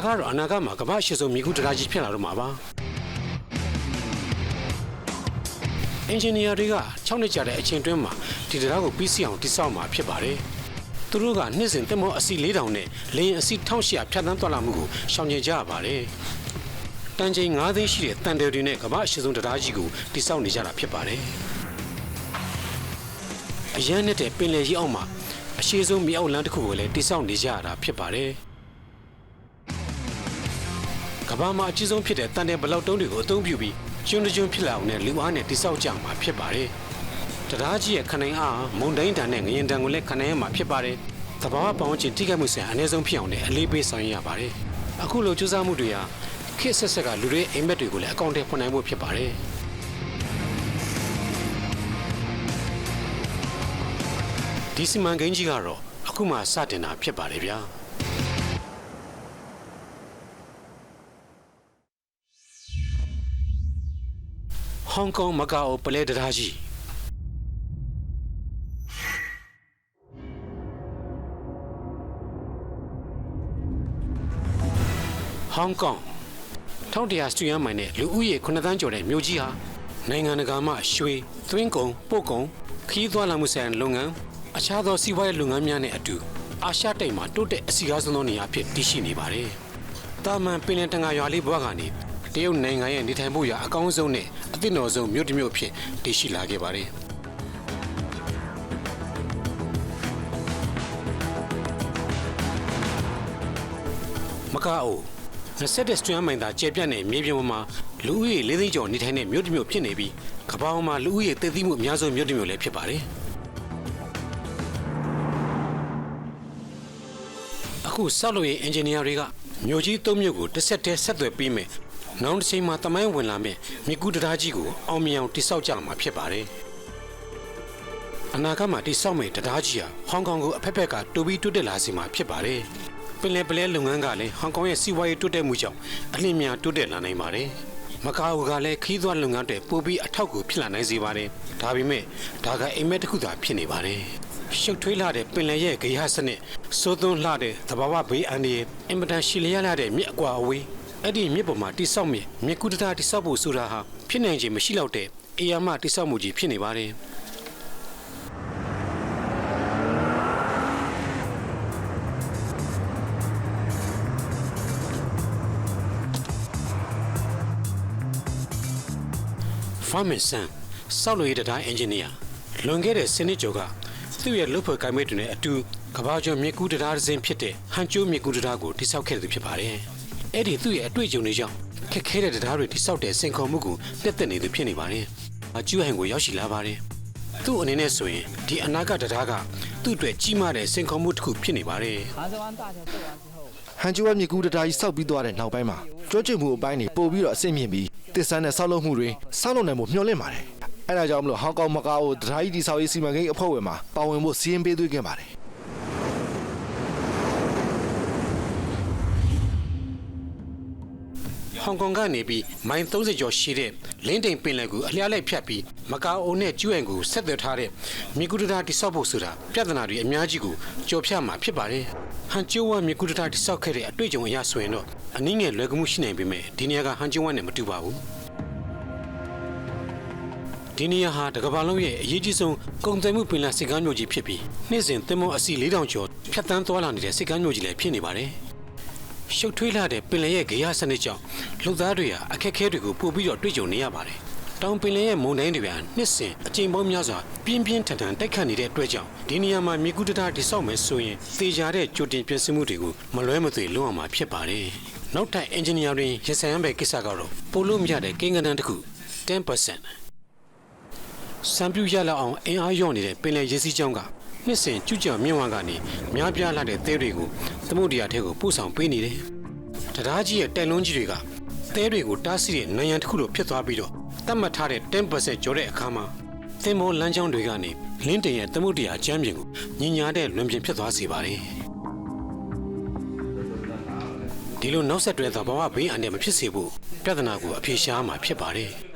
ကတော့အနာဂတ်မှာကမ္ဘာရှိဆုံးမြေကူတရားကြီးဖြစ်လာတော့မှာပါအင်ဂျင်နီယာတွေက6နှစ်ကြာတဲ့အချိန်တွင်းမှာဒီတရားကိုပြီးစီးအောင်တည်ဆောက်မှာဖြစ်ပါတယ်သူတို့ကနှစ်စဉ်သင်္ဘောအစီ4000နဲ့လေယာဉ်အစီ1800ဖြတ်သန်းသွားလာမှုကိုရှောင်ကျဉ်ကြရပါတယ်တန်ချိန်9သိန်းရှိတဲ့တန်တယ်တွေနဲ့ကမ္ဘာရှိဆုံးတရားကြီးကိုတည်ဆောက်နေကြတာဖြစ်ပါတယ်အရန်နဲ့တဲ့ပင်လယ်ကြီးအောက်မှာအရှိဆုံးမြေအောက်လမ်းတစ်ခုကိုလည်းတည်ဆောက်နေကြရတာဖြစ်ပါတယ်ကမ္ဘာမှာအကြီးဆုံးဖြစ်တဲ့တန်တယ်ဘလောက်တုံးတွေကိုအသုံးပြုပြီးကျွန်းကျွန်းဖြစ်လာအောင်နဲ့လူအားနဲ့တည်ဆောက်ကြမှာဖြစ်ပါတယ်တရားကြီးရဲ့ခနိုင်အားမုန်တိုင်းတန်နဲ့ငရင်တန်ကိုလည်းခနိုင်ရမှာဖြစ်ပါတယ်သဘာဝပတ်ဝန်းကျင်ထိခိုက်မှုဆိုင်အနည်းဆုံးဖြစ်အောင်လည်းအလေးပေးဆောင်ရွက်ရပါတယ်အခုလိုကြိုးစားမှုတွေဟာခေတ်ဆက်ဆက်ကလူတွေအိမ်မက်တွေကိုလည်းအကောင့်ထဲဖွင့်နိုင်ဖို့ဖြစ်ပါတယ်ဒီစီမံကိန်းကြီးကတော့အခုမှစတင်တာဖြစ်ပါတယ်ဗျာဟောင်ကောင်မကာအိုပလဲတရားကြီးဟောင်ကောင်1100စတူယန်မိုင်နဲ့လူဦးရေ9သန်းကျော်တဲ့မြို့ကြီးဟာနိုင်ငံတကာမှရွှေသွင်းကုန်ပို့ကုန်ခရီးသွားလာမှုဆိုင်ရာလုပ်ငန်းအခြားသောစီးပွားရေးလုပ်ငန်းများနဲ့အတူအာရှတိုက်မှာတိုးတက်အစီအကားဆုံးသောနေရာဖြစ်တည်ရှိနေပါတယ်။တာမန်ပင်လယ်တံငါရွာလေးဘွားကနေတရုတ်နိုင်ငံရဲ့နေထိုင်မှုရာအကောင်းဆုံးနဲ့အသင့်တော်ဆုံးမြို့တစ်မြို့ဖြစ်တည်ရှိလာခဲ့ပါတယ်။မကာအို20စတူယန်မိုင်သာကျယ်ပြန့်တဲ့မြေပြင်ပေါ်မှာလူဦးရေ4သိန်းကျော်နေထိုင်တဲ့မြို့တစ်မြို့ဖြစ်နေပြီးကမ္ဘာပေါ်မှာလူဦးရေတည်သိမှုအများဆုံးမြို့တစ်မြို့လည်းဖြစ်ပါတယ်။အခုဆောက်လုပ်ရေးအင်ဂျင်နီယာတွေကမြို့ကြီး3မြို့ကိုတစ်ဆက်တည်းဆက်သွယ်ပြီးမယ်။နောက်တစ်ချိန်မှာတမိုင်းဝင်လာမယ်မြေကူးတရားကြီးကိုအောင်မြင်အောင်တည်ဆောက်ကြမှာဖြစ်ပါတယ်။အနာဂတ်မှာတည်ဆောက်မယ့်တရားကြီးဟာဟောင်ကောင်ကိုအဖက်ဖက်ကတိုးပြီးတိုးတက်လာစေမှာဖြစ်ပါတယ်။ပင်လယ်ပလဲလုပ်ငန်းကလည်းဟောင်ကောင်ရဲ့စီးပွားရေးတိုးတက်မှုကြောင့်အလင်းများတိုးတက်လာနိုင်ပါတယ်။မကာအိုကလည်းခီးသွွားလုပ်ငန်းတွေပိုပြီးအထောက်အကူဖြစ်လာနိုင်စေပါတယ်။ဒါပေမဲ့ဒါကအိမ်မက်တစ်ခုသာဖြစ်နေပါတယ်။ရှုပ်ထွေးလာတဲ့ပင်လယ်ရဲ့ဂေဟစနစ်စိုးသွန်းလှတဲ့သဘာဝဘေးအန္တရာယ်အင်မတန်ရှည်လျားလာတဲ့မြစ်အကွာအဝေးအဲ့ဒီမြစ်ပေါ်မှာတိဆောက်မြစ်ကူးတရားတိဆောက်ဖို့ဆိုတာဟာဖြစ်နိုင်ခြင်းမရှိတော့တဲ့အရာမှတိဆောက်မှုကြီးဖြစ်နေပါတယ်ဖာမင်ဆန်ဆောက်လုပ်ရေးတရားအင်ဂျင်နီယာလွန်ခဲ့တဲ့10နှစ်ကျော်ကသူ့ရဲ့လုပ်ဖော်ကိုင်မဲ့တွေနဲ့အတူကမ္ဘာကျော်မြေကူးတရားတစ်စင်းဖြစ်တဲ့ဟန်ကျိုးမြေကူးတရားကိုတိဆောက်ခဲ့သူဖြစ်ပါတယ်။အဲ့ဒီသူ့ရဲ့အတွေ့အကြုံတွေကြောင့်ခက်ခဲတဲ့တရားတွေတိဆောက်တဲ့စင်ခေါ်မှုကိုတက်တက်နေသူဖြစ်နေပါတယ်။အကျူဟန်ကိုရောက်ရှိလာပါတယ်။သူ့အနေနဲ့ဆိုရင်ဒီအနာဂတ်တရားကသူ့အတွက်ကြီးမားတဲ့စင်ခေါ်မှုတစ်ခုဖြစ်နေပါတယ်။ဟန်ကျိုးမြေကူးတရားကြီးဆောက်ပြီးသွားတဲ့နောက်ပိုင်းမှာကြွချွတ်မှုအပိုင်းတွေပို့ပြီးတော့အဆင့်မြင့်ပြီးတစ်ဆန်းနဲ့ဆောက်လုပ်မှုတွေဆောက်လုပ်နိုင်မှုမျှော်လင့်ပါတယ်။အဲဒါကြောင့်မလို့ဟောင်ကောင်မကာအိုတရားကြီးတည်ဆောက်ရေးစီမံကိန်းအဖွဲ့ဝင်မှာပါဝင်ဖို့စီးရင်ပေးသွင်းခဲ့ပါတယ်ဟောင်ကောင်ကနေပြီးမိုင်30ကျော်ရှိတဲ့လင်းတိန်ပင်လယ်ကိုအလျားလိုက်ဖြတ်ပြီးမကာအိုနဲ့ကျူးအန်ကိုဆက်သွယ်ထားတဲ့မြေကူးတရားတိဆောက်ဖို့ဆိုတာပြဿနာတွေအများကြီးကိုကြော်ဖြတ်မှာဖြစ်ပါတယ်။ဟန်ကျိုးဝမြေကူးတရားတိဆောက်ခဲ့တဲ့အတွေ့အကြုံအရဆိုရင်တော့အနည်းငယ်လွယ်ကူမှုရှိနိုင်ပေမဲ့ဒီနေရာကဟန်ကျိုးဝနဲ့မတူပါဘူး။ဒီနေရာဟာတကမ္ဘာလုံးရဲ့အရေးကြီးဆုံးကုန်သွယ်မှုပင်လယ်စစ်ကားမြို့ကြီးဖြစ်ပြီးနေ့စဉ်သင်္ဘောအစီ4000ကျော်ဖြတ်တန်းသွားလာနေတဲ့စစ်ကားမြို့ကြီးလည်းဖြစ်နေပါတယ်။ရှုပ်ထွေးလာတဲ့ပင်လယ်ရဲ့ဂေဟစနစ်ကြောင့်လူသားတွေဟာအခက်အခဲတွေကိုပို့ပြီးတော့တွေ့ကြုံနေရပါတယ်။တောင်ပင်လယ်ရဲ့မုန်တိုင်းတွေဟာနှစ်စဉ်အကြိမ်ပေါင်းများစွာပြင်းပြင်းထန်ထန်တိုက်ခတ်နေတဲ့အတွက်ကြောင့်ဒီနေရာမှာမြေကူးတရားတိဆောက်မယ်ဆိုရင်သေချာတဲ့ကြိုတင်ပြင်ဆင်မှုတွေကိုမလွဲမသွေလုပ်ရမှာဖြစ်ပါတယ်။နောက်ထပ်အင်ဂျင်နီယာတွေရဆိုင်ရမယ့်ကိစ္စကတော့ပိုလို့မရတဲ့ကိန်းဂဏန်းတစ်ခု 10%စံပြူရလောက်အောင်အင်အားလျော့နေတဲ့ပင်လယ်ရေစီးကြောင်းကနှစ်စဉ်ကျူးကျော်မြင့်ဝါကနေများပြားလာတဲ့သဲတွေကိုသမုဒ္ဒရာထဲကိုပို့ဆောင်ပေးနေတယ်။တရားကြီးရဲ့တိုင်လုံးကြီးတွေကသဲတွေကိုတားဆီးတဲ့နိုင်ရန်တစ်ခုလိုဖြစ်သွားပြီးတော့တတ်မှတ်ထားတဲ့ 10% ကျော်တဲ့အခါမှာသင်္ဘောလမ်းကြောင်းတွေကနေလင်းတင်ရဲ့သမုဒ္ဒရာကျမ်းပြင်ကိုညင်ညာတဲ့လွန်ပြင်ဖြစ်သွားစေပါတယ်။ဒီလိုနောက်ဆက်တွဲသဘာဝဘေးအန္တရာယ်မဖြစ်စေဖို့ပြဿနာကိုအဖြေရှာမှာဖြစ်ပါတယ်။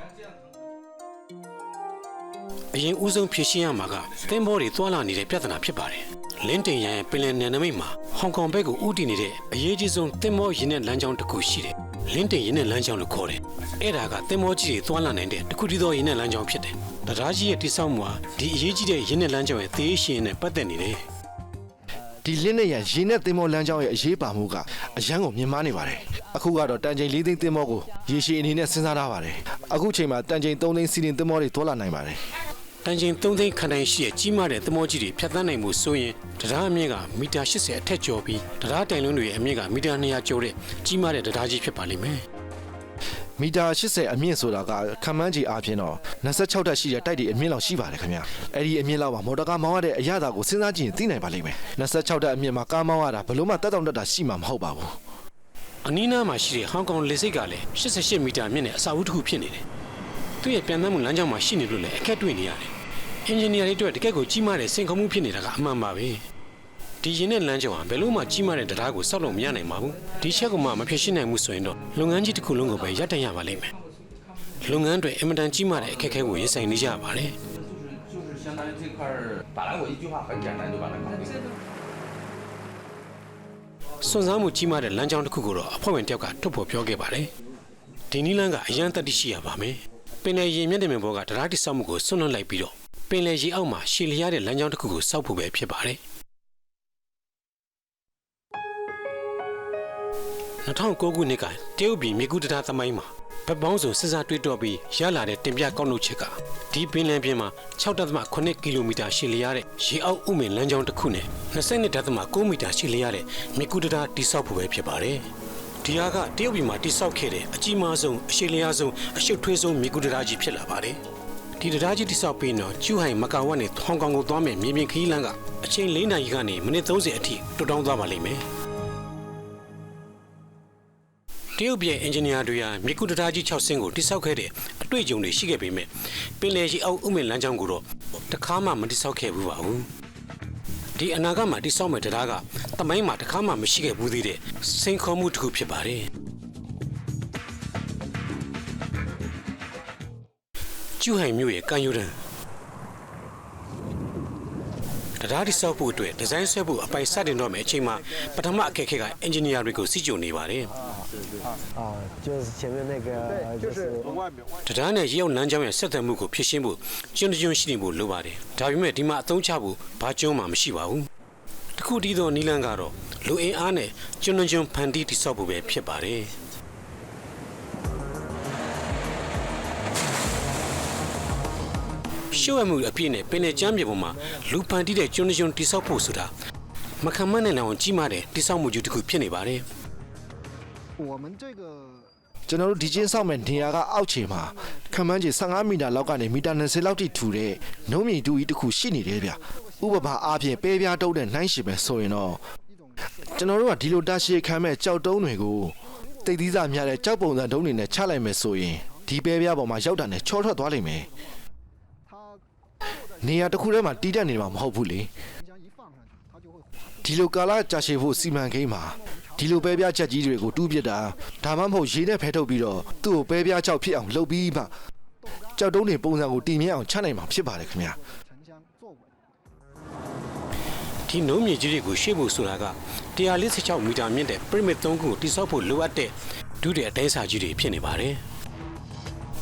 အရင်ဦးဆုံးဖြေရှင်းရမှာကသင်္ဘောတွေသွာလာနေတဲ့ပြဿနာဖြစ်ပါတယ် လင်းတင်ရန်ပင်လယ်နယ်နိမိတ်မှာဟောင်ကောင်ဘက်ကိုဥတည်နေတဲ့အရေးကြီးဆုံးသင်္ဘောရင်းနဲ့လမ်းကြောင်းတစ်ခုရှိတယ်။လင်းတင်ရင်းနဲ့လမ်းကြောင်းလို့ခေါ်တယ်။အဲ့ဒါကသင်္ဘောကြီးတွေသွားလာနိုင်တဲ့တစ်ခုတည်းသောရင်းနဲ့လမ်းကြောင်းဖြစ်တယ်။တရားကြီးရဲ့တိစောက်မှုဟာဒီအရေးကြီးတဲ့ရင်းနဲ့လမ်းကြောင်းရဲ့သေရှင်နဲ့ပတ်သက်နေတယ်။ဒီလင်းနဲ့ရင်းနဲ့သင်္ဘောလမ်းကြောင်းရဲ့အရေးပါမှုကအရန်ကိုမြင်မာနေပါတယ်။အခုကတော့တန်ချိန်၄သိန်းသင်္ဘောကိုရေရှည်အနေနဲ့စဉ်းစားထားပါတယ်။အခုချိန်မှာတန်ချိန်၃သိန်းစီးတင်သင်္ဘောတွေသွားလာနိုင်ပါတယ်။တန်ချိန်3သိန်းခန့်တိုင်းရှိတဲ့ကြီးမားတဲ့သမောကြီးတွေဖြတ်သန်းနိုင်မှုဆိုရင်တရားအမြင့်ကမီတာ80အထက်ကျော်ပြီးတရားတိုင်လုံးတွေရဲ့အမြင့်ကမီတာ200ကျော်တဲ့ကြီးမားတဲ့တရားကြီးဖြစ်ပါလိမ့်မယ်။မီတာ80အမြင့်ဆိုတာကခန့်မှန်းခြေအားဖြင့်တော့26တက်ရှိတဲ့တိုက်တွေအမြင့်လောက်ရှိပါတယ်ခင်ဗျ။အဲ့ဒီအမြင့်လောက်မှာမော်တော်ကားမောင်းရတဲ့အရသာကိုစဉ်းစားကြည့်ရင်သိနိုင်ပါလိမ့်မယ်။26တက်အမြင့်မှာကားမောင်းရတာဘလို့မှတက်တောင့်တက်တာရှိမှာမဟုတ်ပါဘူး။အနီးနားမှာရှိတဲ့ဟောင်ကောင်လေဆိပ်ကလည်း88မီတာမြင့်တဲ့အဆောက်အဦတစ်ခုဖြစ်နေတယ်။သူ့ရဲ့ပြန်သန်းမှုလမ်းကြောင်းမှာရှိနေလို့လည်းအခက်တွေ့နေရတယ်။အင်ဂျင်နီယာတွေအတွက်တကယ့်ကိုကြီးမားတဲ့စင်ခုံမှုဖြစ်နေတာကအမှန်ပါပဲဒီရင်းနဲ့လမ်းကြောင်းဟာဘယ်လို့မှကြီးမားတဲ့တရားကိုစောက်လို့မရနိုင်ပါဘူးဒီချက်ကမှမဖြစ်ရှင်းနိုင်မှုဆိုရင်တော့လုပ်ငန်းကြီးတစ်ခုလုံးကိုပဲရပ်တန့်ရပါလိမ့်မယ်လုပ်ငန်းတွေအင်မတန်ကြီးမားတဲ့အခက်အခဲကိုရင်ဆိုင်နေကြရပါတယ်စွန့်စားမှုကြီးမားတဲ့လမ်းကြောင်းတစ်ခုကိုတော့အဖွဲ့ဝင်တယောက်ကထုတ်ဖော်ပြောခဲ့ပါတယ်ဒီနည်းလမ်းကအရန်တတိရှိရပါမယ်ပင်လယ်ရေမျက်နှာပြင်ပေါ်ကတရားတိစောက်မှုကိုဆွန့်လွတ်လိုက်ပြီးတော့ပင်လယ်ရေအောက်မှာရှည်လျားတဲ့လမ်းကြောင်းတစ်ခုကိုစောက်ဖို့ပဲဖြစ်ပါတယ်2009ခုနှစ်ကတရုတ်ပြည်မြေကူးတံတားသမိုင်းမှာဗတ်ပေါင်းစုံစစ်စားတွေးတောပြီးရလာတဲ့တင်ပြကောက်နှုတ်ချက်ကဒီပင်လယ်ပြင်မှာ 6.8 ကီလိုမီတာရှည်လျားတဲ့ရေအောက်ဥမင်လမ်းကြောင်းတစ်ခုနဲ့22.9 မီတာရှည်လျားတဲ့မြေကူးတံတားတိစောက်ဖို့ပဲဖြစ်ပါတယ်ဒီဟာကတရုတ်ပြည်မှာတိစောက်ခဲ့တဲ့အကြီးမားဆုံးအရှည်လျားဆုံးအရှုပ်ထွေးဆုံးမြေကူးတံတားကြီးဖြစ်လာပါတယ်ဒီတရားကြီးတိစောက်ပြီးတော့ကျူးဟိုင်မကာဝတ်နဲ့ဟောင်ကောင်ကိုသွားမယ်မြေပြင်ခရီးလမ်းကအချိန်4နာရီကနေမိနစ်30အထိတိုးတောင်းသွားပါလိမ့်မယ်တရုတ်ပြည်အင်ဂျင်နီယာတွေဟာမြေကူးတရားကြီး6ဆင်းကိုတိစောက်ခဲ့တဲ့အတွေ့အကြုံတွေရှိခဲ့ပေမဲ့ပင်လယ်ကြီးအောက်ဥမင်လမ်းကြောင်းကိုတော့တစ်ခါမှမတိစောက်ခဲ့ဘူးပါဘူးဒီအနာဂတ်မှာတိစောက်မဲ့တရားကတမိုင်းမှာတစ်ခါမှမရှိခဲ့ဘူးသေးတဲ့စိန်ခေါ်မှုတစ်ခုဖြစ်ပါတယ်ကျူးဟိုင်မြို့ရဲ့ကန်ယူရန်တရားတိစောက်ဖို့အတွက်ဒီဇိုင်းဆွဲဖို့အပိုင်စတင်တော့မယ်အချိန်မှာပထမအခက်အခဲကအင်ဂျင်နီယာတွေကိုစီကြုံနေပါတယ်就是前面那个就是တရားနဲ့ရေအောင်လမ်းကြောင်းရဲ့ဆက်သွယ်မှုကိုဖြည့်ရှင်းဖို့ကျွန်းကျွန်းရှိနေဖို့လိုပါတယ်ဒါပေမဲ့ဒီမှာအသုံးချဖို့ဘာကျွန်းမှမရှိပါဘူးတခုတည်းသောနီလန်းကတော့လူအင်အားနဲ့ကျွန်းကျွန်းဖန်တီးတိစောက်ဖို့ပဲဖြစ်ပါတယ်ရှုပ်ရမှုအပြည့်နဲ့ပင်လယ်ကျမ်းမြေပေါ်မှာလူဖန်တီးတဲ့ကျွန်းကျွန်းတိစောက်ဖို့ဆိုတာမခံမနိုင်အောင်ကြီးမားတဲ့တိစောက်မှုကြီးတစ်ခုဖြစ်နေပါတယ်ကျွန်တော်တို့ဒီချင်းဆောက်မဲ့နေရာကအောက်ခြေမှာခန့်မှန်းခြေ15မီတာလောက်ကနေမီတာ20လောက်ထိထူတဲ့နှုံးမြေတူကြီးတစ်ခုရှိနေတယ်ဗျဥပမာအားဖြင့်ပဲပြားတုပ်တဲ့နှိုင်းရှင်ပဲဆိုရင်တော့ကျွန်တော်တို့ကဒီလိုတာရှည်ခံမဲ့ကြောက်တုံးတွေကိုတိတ်သီးစာများတဲ့ကြောက်ပုံစံတုံးတွေနဲ့ချလိုက်မယ်ဆိုရင်ဒီပဲပြားပေါ်မှာရောက်တာနဲ့ချောထွက်သွားလိမ့်မယ်နေရာတစ်ခုထဲမှာတီးတက်နေမှာမဟုတ်ဘူးလေဒီလိုကာလကြာရှည်ဖို့စီမံကိန်းမှာဒီလိုပဲပြားချက်ကြီးတွေကိုတူးပစ်တာဒါမှမဟုတ်ရေနဲ့ဖဲထုတ်ပြီးတော့သူ့ကိုပဲပြားကြောက်ဖြစ်အောင်လှုပ်ပြီးမှကြောက်တုံးတွေပုံစံကိုတည်မြဲအောင်ချနိုင်မှာဖြစ်ပါတယ်ခင်ဗျာဒီနှုံးမြေကြီးတွေကိုရှေ့ဖို့ဆိုတာက146မီတာမြင့်တဲ့ pyramid 3ခုကိုတိစောက်ဖို့လိုအပ်တဲ့ဒုတဲ့အတိုင်းစာကြီးတွေဖြစ်နေပါတယ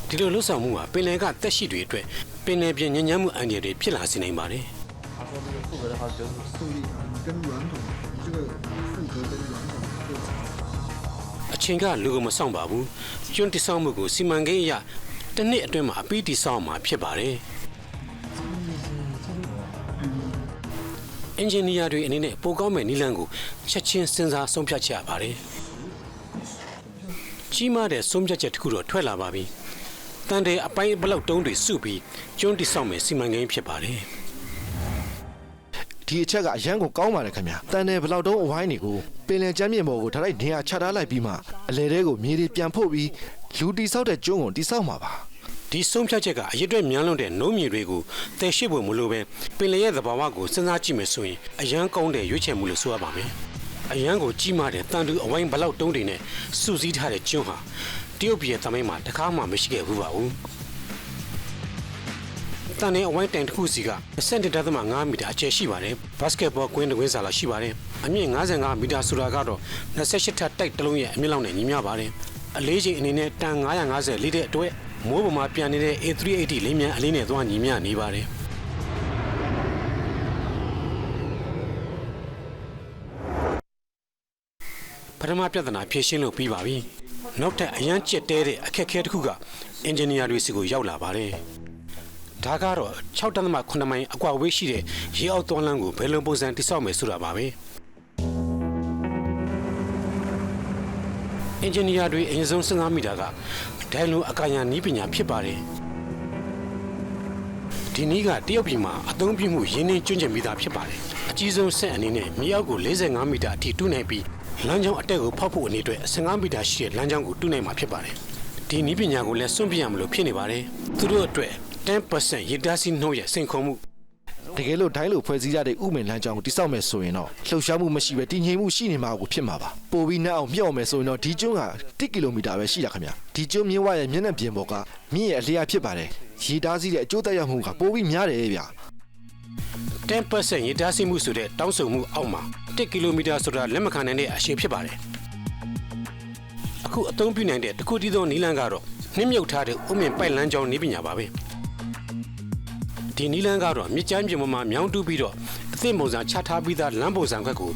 ်ဒီလိုလှုပ်ဆောင်မှုဟာပင်လယ်ကတက်ရှိတွေအတွက်ပင်လယ်ပြင်ညဉ့်ညမ်းမှုအန္တရာယ်တွေဖြစ်လာစေနိုင်ပါတယ်အချိန်ကလူကိုမဆောင်ပါဘူးကျွန်းတိစောက်မှုကိုစီမံကိန်းအရတစ်နှစ်အတွင်းမှာအပြီးတိစောက်မှာဖြစ်ပါတယ်အင်ဂျင်နီယာတွေအနေနဲ့ပိုကောင်းမဲ့နည်းလမ်းကိုချက်ချင်းစဉ်းစားဆုံးဖြတ်ချရပါတယ်ကြီးမားတဲ့ဆုံးဖြတ်ချက်တစ်ခုတော့ထွက်လာပါပြီတန်တဲ့အပိုင်းဘလောက်တုံးတွေစုပြီးကျွန်းတိစောက်မယ်စီမံကိန်းဖြစ်ပါတယ်ဒီအချက်ကအရန်ကိုကောင်းပါတယ်ခင်ဗျာတန်တဲ့ဘလောက်တုံးအဝိုင်းတွေကိုပင်လယ်ကျမ်းမြေပေါ်ကိုထားလိုက်နေရာချထားလိုက်ပြီးမှအလဲတဲကိုမြေတွေပြန်ဖို့ပြီးလူတိစောက်တဲ့ကျွန်းကိုတိစောက်မှာပါဒီဆုံးဖြတ်ချက်ကအရစ်အတွက်မြန်လွန်းတဲ့နှုံးမြေတွေကိုတည်ရှိဖို့မလိုပဲပင်လယ်ရဲ့သဘာဝကိုစဉ်းစားကြည့်မယ်ဆိုရင်အရန်ကောင်းတဲ့ရွေးချယ်မှုလို့ဆိုရပါမယ်အရန်ကိုကြီးမားတဲ့တန်တူအဝိုင်းဘလောက်တုံးတွေနဲ့စုစည်းထားတဲ့ကျွန်းဟာတရုတ်ပြည်ရဲ့သမိုင်းမှာတစ်ခါမှမရှိခဲ့ဘူးပါဘူးတ တန်တဲ့အဝိုင်းတိုင်တစ်ခုစီက17.5 မီတာအကျယ်ရှိပါတယ်ဘတ်စကတ်ဘောကွင်းတစ်ကွင်းစာလောက်ရှိပါတယ်အမြင့်55 မီတာဆိုတာကတော့28ထပ်တိုက်တစ်လုံးရဲ့အမြင့်လောက်နဲ့ညီမျှပါတယ်အလေးချိန်အနေနဲ့တန်950လေးတဲ့အတွက်မိုးပေါ်မှာပြန်နေတဲ့ A380 လေးမြန်အလေးနဲ့သွားညီမျှနေပါတယ်ပထမပြဿနာဖြေရှင်းလို့ပြီးပါပြီနောက်ထပ်အရန်ကျက်တဲတဲ့အခက်အခဲတစ်ခုကအင်ဂျင်နီယာတွေစီကိုရောက်လာပါတယ်ဒါကတော့6.8 မိုင်အကွာဝေးရှိတဲ့ရေအောက်သွန်းလမ်းကိုဘယ်လိုပုံစံတိစောက်မယ်ဆိုတာပါပဲအင်ဂျင်နီယာတွေအရင်ဆုံး15 မီတာကဒိုင်လိုအကာရန်နီးပညာဖြစ်ပါတယ်ဒီနည်းကတရုတ်ပြည်မှာအသုံးပြုမှုရင်းနှီးကျွမ်းကျင်ပြီးသားဖြစ်ပါတယ်အကြီးဆုံးဆက်အနေနဲ့မြေအောက်ကို45 မီတာအထိတူးနိုင်ပြီးလမ်းကြောင်းအတက်ကိုဖောက်ဖို့အနေအတွက်15 မီတာရှိတဲ့လမ်းကြောင်းကိုတူးနိုင်မှာဖြစ်ပါတယ်ဒီနည်းပညာကိုလည်းစွန့်ပြရမလို့ဖြစ်နေပါတယ်သူတို့အတွက်10% ရေတားစီနှုတ်ရဲ့စိန်ခေါ်မှုတကယ်လို့ဒိုင်းလိုဖွဲ့စည်းရတဲ့ဥမင်လမ်းကြောင်းကိုတိစောက်မယ်ဆိုရင်တော့လှုပ်ရှားမှုမရှိပဲတည်ငြိမ်မှုရှိနေမှာကိုဖြစ်မှာပါပိုပြီးနောက်အောင်မြော့မယ်ဆိုရင်တော့ဒီကျွန်းက1 ကီလိုမီတာပဲရှိတာခင်ဗျဒီကျွန်းမြင့်ဝရဲ့မျက်နှာပြင်ပေါ်ကမြင့်ရဲ့အလျားဖြစ်ပါတယ်ရေတားစီတဲ့အကျိုးသက်ရောက်မှုကပိုပြီးများတယ်ဗျ10% ရေတားစီမှုဆိုတဲ့တောင်းဆိုမှုအောက်မှာ1 ကီလိုမီတာဆိုတာလက်မခံနိုင်တဲ့အရှည်ဖြစ်ပါတယ်အခုအသုံးပြုနိုင်တဲ့တခုတည်းသောနီလန်းကတော့နှင်းမြုပ်ထားတဲ့ဥမင်ပိုက်လမ်းကြောင်းနည်းပညာပါပဲဒီနီလန်းကတော့မြစ်ကျန်းပြင်ပေါ်မှာမြောင်းတူးပြီးတော့အသင့်ပုံစံချထားပြီးသားလမ်းပုံစံခွက်ကို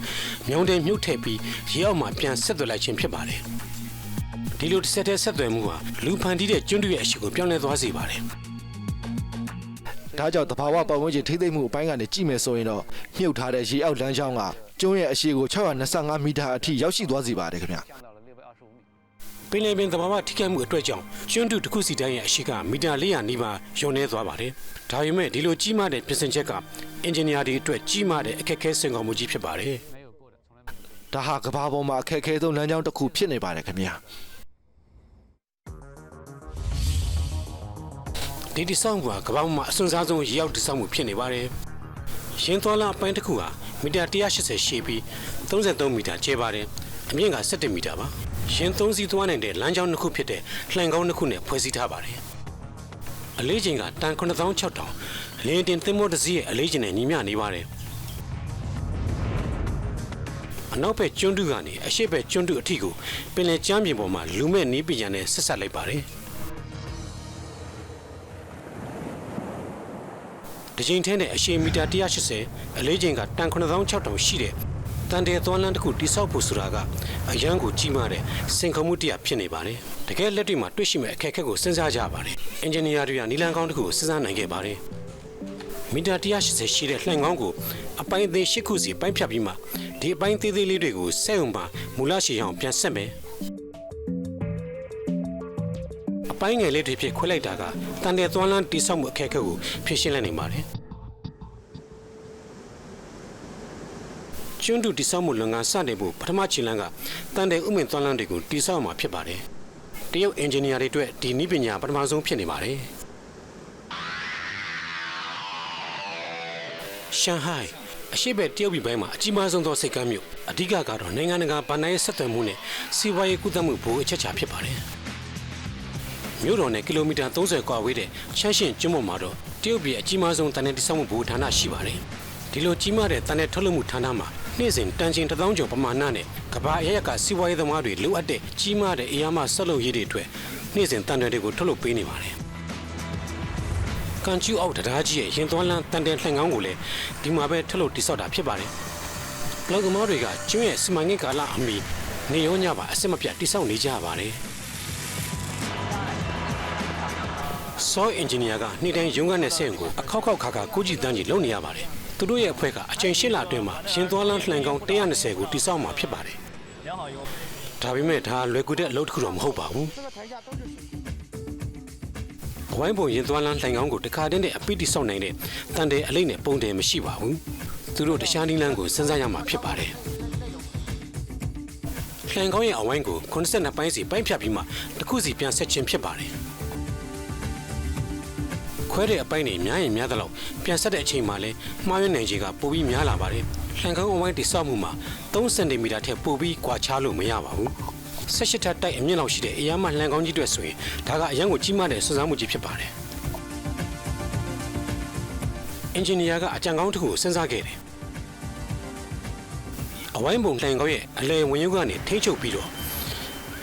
မြောင်းတဲ့မြုပ်ထည့်ပြီးရေအောက်မှာပြန်ဆက်သွယ်လိုက်ခြင်းဖြစ်ပါတယ်ဒီလိုတစ်ဆက်တည်းဆက်သွယ်မှုဟာလူဖန်တီးတဲ့ကျွန်းတူရဲ့အရှိကိုပြောင်းလဲသွားစေပါတယ်ဒါကြောင့်တဘာဝပတ်ဝန်းကျင်ထိသိမ်းမှုအပိုင်းကနေကြည့်မယ်ဆိုရင်တော့မြုပ်ထားတဲ့ရေအောက်လမ်းကြောင်းကကျွန်းရဲ့အရှိကို625 မီတာအထိရောက်ရှိသွားစေပါတယ်ခင်ဗျပင်လယ်ပင်သဘာဝထိခိုက်မှုအတွက်ကြောင့်ကျွန်းတူတစ်ခုစီတိုင်းရဲ့အရှိကမီတာ400နီးပါးလျော့နေသွားပါတယ်။ဒါပေမဲ့ဒီလိုကြီးမားတဲ့ပြင်ဆင်ချက်ကအင်ဂျင်နီယာတွေအတွက်ကြီးမားတဲ့အခက်အခဲစိန်ခေါ်မှုကြီးဖြစ်ပါတယ်။ဒါဟာကမ္ဘာပေါ်မှာအခက်အခဲဆုံးလမ်းကြောင်းတစ်ခုဖြစ်နေပါတယ်ခင်ဗျာ။ဒီဆောင်းကကမ္ဘာမှာအစွန်းစားဆုံးရေအောက်တည်ဆောက်မှုဖြစ်နေပါတယ်။ရင်းသွားလာအပိုင်းတစ်ခုဟာမီတာ180ရှည်ပြီး33 မီတာကျယ်ပါတယ်။အမြင့်က17 မီတာပါ။ရင်သုံးစီးသွားနိုင်တဲ့လမ်းကြောင်းတစ်ခုဖြစ်တဲ့လှိုင်ကောင်းတစ်ခုနဲ့ဖွဲ့စည်းထားပါတယ်။အလေးချိန်ကတန်9600လင်းတင်သင်္ဘောတစ်စီးရဲ့အလေးချိန်နဲ့ညီမျှနေပါတယ်။အနောက်ဘက်ကျွန်းတူကနေအရှေ့ဘက်ကျွန်းတူအထိကိုပင်လယ်ကျမ်းပြင်ပေါ်မှာလူမဲ့နီးပညာနဲ့ဆက်ဆက်လိုက်ပါတယ်။ဒီချိန်ထဲနဲ့အရှည်မီတာ180အလေးချိန်ကတန်9600ရှိတဲ့တန်တဲ့သွားလမ်းတစ်ခုတိစောက်ဖို့ဆိုတာကအရန်ကိုကြီးမားတဲ့စင်ခုံမှုတရားဖြစ်နေပါတယ်တကယ်လက်တွေ့မှာတွေ့ရှိမဲ့အခက်အခဲကိုစဉ်းစားကြပါတယ်အင်ဂျင်နီယာတွေကနီလန်ကောင်းတစ်ခုကိုစဉ်းစားနိုင်ခဲ့ပါတယ်မီတာ180ရှိတဲ့လှိုင်ကောင်းကိုအပိုင်းအသေး၈ခုစီပိုင်းဖြတ်ပြီးမှဒီအပိုင်းသေးသေးလေးတွေကိုစက်ုံမှာမူလရှည်အောင်ပြန်ဆက်မယ်အပိုင်းငယ်လေးတွေဖြစ်ခွဲလိုက်တာကတန်တဲ့သွားလမ်းတိစောက်မှုအခက်အခဲကိုဖြေရှင်းလိုက်နိုင်ပါတယ်ကျွန်းတူတိစောက်မှုလုပ်ငန်းစတင်ဖို့ပထမခြေလှမ်းကတန်တဲ့ဥမင်သွမ်းလန်းတွေကိုတိစောက်မှာဖြစ်ပါတယ်။တရုတ်အင်ဂျင်နီယာတွေအတွက်ဒီနည်းပညာပထမဆုံးဖြစ်နေပါတယ်။ရှန်ဟိုင်းအရှိဘက်တရုတ်ပြည်ပိုင်းမှာအကြီးမားဆုံးသောစိတ်ကမ်းမြို့အဓိကကတော့နိုင်ငံတကာဗန်နိုင်းဆက်သွယ်မှုနဲ့စီးပွားရေးကူးသန်းမှုဘိုးအချက်ချာဖြစ်ပါတယ်။မြို့တော်နဲ့ကီလိုမီတာ30ကွာဝေးတဲ့ချမ်းရှင်ကျွန်းပေါ်မှာတော့တရုတ်ပြည်အကြီးမားဆုံးတန်တဲ့တိစောက်မှုဘိုးဌာနရှိပါတယ်။ဒီလိုကြီးမားတဲ့တန်တဲ့ထုတ်လုပ်မှုဌာနမှာနေ့စဉ်တန်ချိန်1000ကျော်ပမာဏနဲ့ကမ္ဘာအရကစီးပွားရေးသမားတွေလိုအပ်တဲ့ကြီးမားတဲ့အရာမဆက်လုပ်ရေးတွေအတွက်နေ့စဉ်တန်တွေကိုထုတ်လုပ်ပေးနေပါတယ်။ကန်ကျူအောက်တရားကြီးရဲ့ရင်သွမ်းလန်းတန်တဲ့လှိုင်ကောင်းကိုလည်းဒီမှာပဲထုတ်လုပ်တိစောက်တာဖြစ်ပါတယ်။လောကမောတွေကကျွန်းရဲ့စီမံကိန်းကာလအမီနေရောညပါအစစ်မပြတ်တိစောက်နေကြပါတယ်။ဆောအင်ဂျင်နီယာကနေ့တိုင်းရုံးခန်းနဲ့စက်ရုံကိုအခောက်ခါခါကိုကြည့်တန်းကြီးလုပ်နေရပါတယ်။သူတို့ရဲ့အဖွဲ့ကအချိန်8လအတွင်းမှာရင်သွမ်းလန်းလှိုင်ကောင်း120ကိုတိစောက်မှာဖြစ်ပါတယ်။ဒါပေမဲ့ဒါလွယ်ကူတဲ့အလုပ်တစ်ခုတော့မဟုတ်ပါဘူး။အဝိုင်းပုံရင်သွမ်းလန်းလှိုင်ကောင်းကိုတခါတည်းနဲ့အပိတိစောက်နိုင်တဲ့တန်တဲ့အလိပ်နဲ့ပုံတယ်မရှိပါဘူး။သူတို့တခြားနည်းလမ်းကိုစဉ်းစားရမှာဖြစ်ပါတယ်။လှိုင်ကောင်းရဲ့အဝိုင်းကို82ပိုင်းစီပိုင်းဖြတ်ပြီးမှတစ်ခုစီပြန်ဆက်ခြင်းဖြစ်ပါတယ်။ခွဲတဲ့အပိုင်းတွေများရင်များသလောက်ပြန်ဆက်တဲ့အချိန်မှာလည်းမှားယွင်းနိုင်ခြေကပိုပြီးများလာပါတယ်။လှန်ကောင်းအဝိုင်းတိစောက်မှုမှာ3စင်တီမီတာထက်ပိုပြီးကွာခြားလို့မရပါဘူး။18ထပ်တိုက်အမြင့်လောက်ရှိတဲ့အရာမှလှန်ကောင်းကြီးတွေဆိုရင်ဒါကအရန်ကိုကြီးမားတဲ့စွမ်းစားမှုကြီးဖြစ်ပါတယ်။ င်ဂျင်နီယာကအကြံကောင်းတစ်ခုကိုစဉ်းစားခဲ့တယ်အဝိုင်းပုံတိုင်ကောက်ရဲ့အလဲဝင်ရုပ်ကနေထိချုပ်ပြီးတော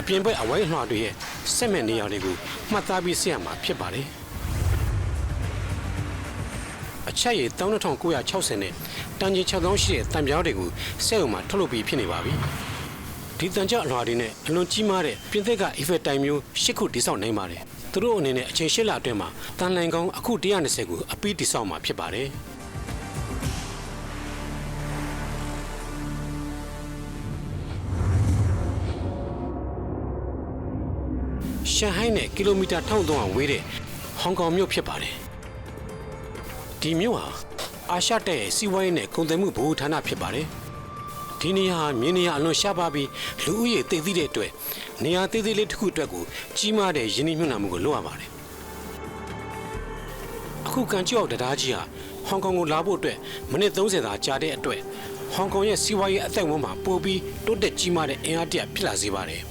့အပြင်ဘက်အဝိုင်းအလွှာတွေရဲ့ဆက်မဲ့နေရာတွေကိုမှတ်သားပြီးဆက်ရမှာဖြစ်ပါတယ်အချက်ရည်3960နဲ့တန်ကြီး6000ရှိတဲ့တံပြောင်းတွေကိုစက်ရုံမှာထုတ်လုပ်ပြီးဖြစ်နေပါပြီဒီတန်ကြအလွှာတွေနဲ့အလွန်ကြီးမားတဲ့ပြင်သစ်က Eiffel တိုင်မျိုး10ခုတိစောက်နိုင်ပါတယ်သူတို့အနေနဲ့အချိန်8လအတွင်းမှာတန်လိုင်ကောင်းအခု120ကိုအပြီးတိစောက်မှာဖြစ်ပါတယ်ရှန်ဟိုင်းနဲ့ကီလိုမီတာ1300ဝေးတဲ့ဟောင်ကောင်မြို့ဖြစ်ပါတယ်ဒီမြို့ဟာအာရှတိုက်ရဲ့စီးပွားရေးနဲ့ကုန်သွယ်မှုဗဟိုဌာနဖြစ်ပါတယ်ဒီနေရာမြင်းနေရာအလွန်ရှားပါပြီးလူဦးရေသိသိတဲ့အတွက်နေရာသေးသေးလေးတစ်ခုအတွက်ကိုကြီးမားတဲ့ယင်းနှိမ့်ညွှန်မှုကိုလုပ်ရပါတယ်အခုကန်ကျောက်တရားကြီးဟာဟောင်ကောင်ကိုလာဖို့အတွက်မိနစ်30သာကြာတဲ့အတွက်ဟောင်ကောင်ရဲ့စီးပွားရေးအသက်အဝန်းမှာပိုပြီးတိုးတက်ကြီးမားတဲ့အင်အားတရဖြစ်လာစေပါတယ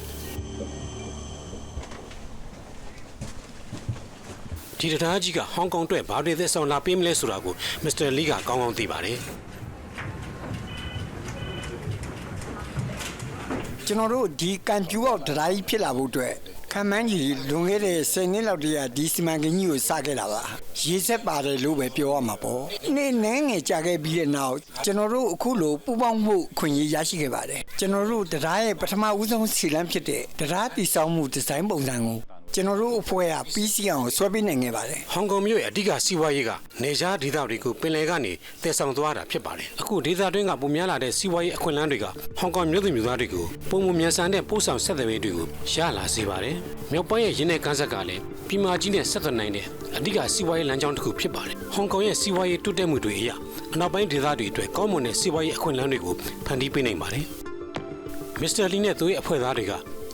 ်ဒီတရားကြီးကဟောင်ကောင်အတွက်ဘာတွေသက်ဆောင်လာပေးမလဲဆိုတာကိုမစ္စတာလီကကောင်းကောင်းသိပါတယ်ကျွန်တော်တို့ဒီကန်ကျူအောက်တရားကြီးဖြစ်လာဖို့အတွက်ခံမှန်းကြီးလွန်ခဲ့တဲ့10နှစ်လောက်တည်းကဒီစီမံကိန်းကြီးကိုစခဲ့တာပါရေးဆက်ပါတယ်လို့ပဲပြောရမှာပေါ့နေ့နဲ့ငယ်ကြာခဲ့ပြီးတဲ့နောက်ကျွန်တော်တို့အခုလိုပူပေါင်းမှုအခွင့်အရေးရရှိခဲ့ပါတယ်ကျွန်တော်တို့တရားရဲ့ပထမဦးဆုံးစီလန်းဖြစ်တဲ့တရားတည်ဆောက်မှုဒီဇိုင်းပုံစံကိုကျွန်တော်တို့အဖွဲ့ကပြီးစီအောင်ဆွဲပေးနိုင်ခဲ့ပါတယ်ဟောင်ကောင်မြို့ရဲ့အဓိကစီးပွားရေးကနေခြားဒေသတွေကိုပင်လယ်ကနေတည်ဆောင်သွားတာဖြစ်ပါတယ်အခုဒေသတွင်းကပုံများလာတဲ့စီးပွားရေးအခွင့်အလမ်းတွေကဟောင်ကောင်မြို့သူမြို့သားတွေကိုပုံမမြန်ဆန်တဲ့ပို့ဆောင်ဆက်သွယ်ရေးတွေကိုရလာစေပါတယ်မြောက်ပိုင်းရဲ့ရင်းနှီးကမ်းဆက်ကလည်းပြည်မကြီးနဲ့ဆက်သွယ်နိုင်တဲ့အဓိကစီးပွားရေးလမ်းကြောင်းတစ်ခုဖြစ်ပါတယ်ဟောင်ကောင်ရဲ့စီးပွားရေးတိုးတက်မှုတွေအရအနောက်ပိုင်းဒေသတွေအတွက်ကောင်းမွန်တဲ့စီးပွားရေးအခွင့်အလမ်းတွေကိုဖန်တီးပေးနိုင်ပါတယ်မစ္စတာလီနဲ့သူရဲ့အဖွဲ့သားတွေက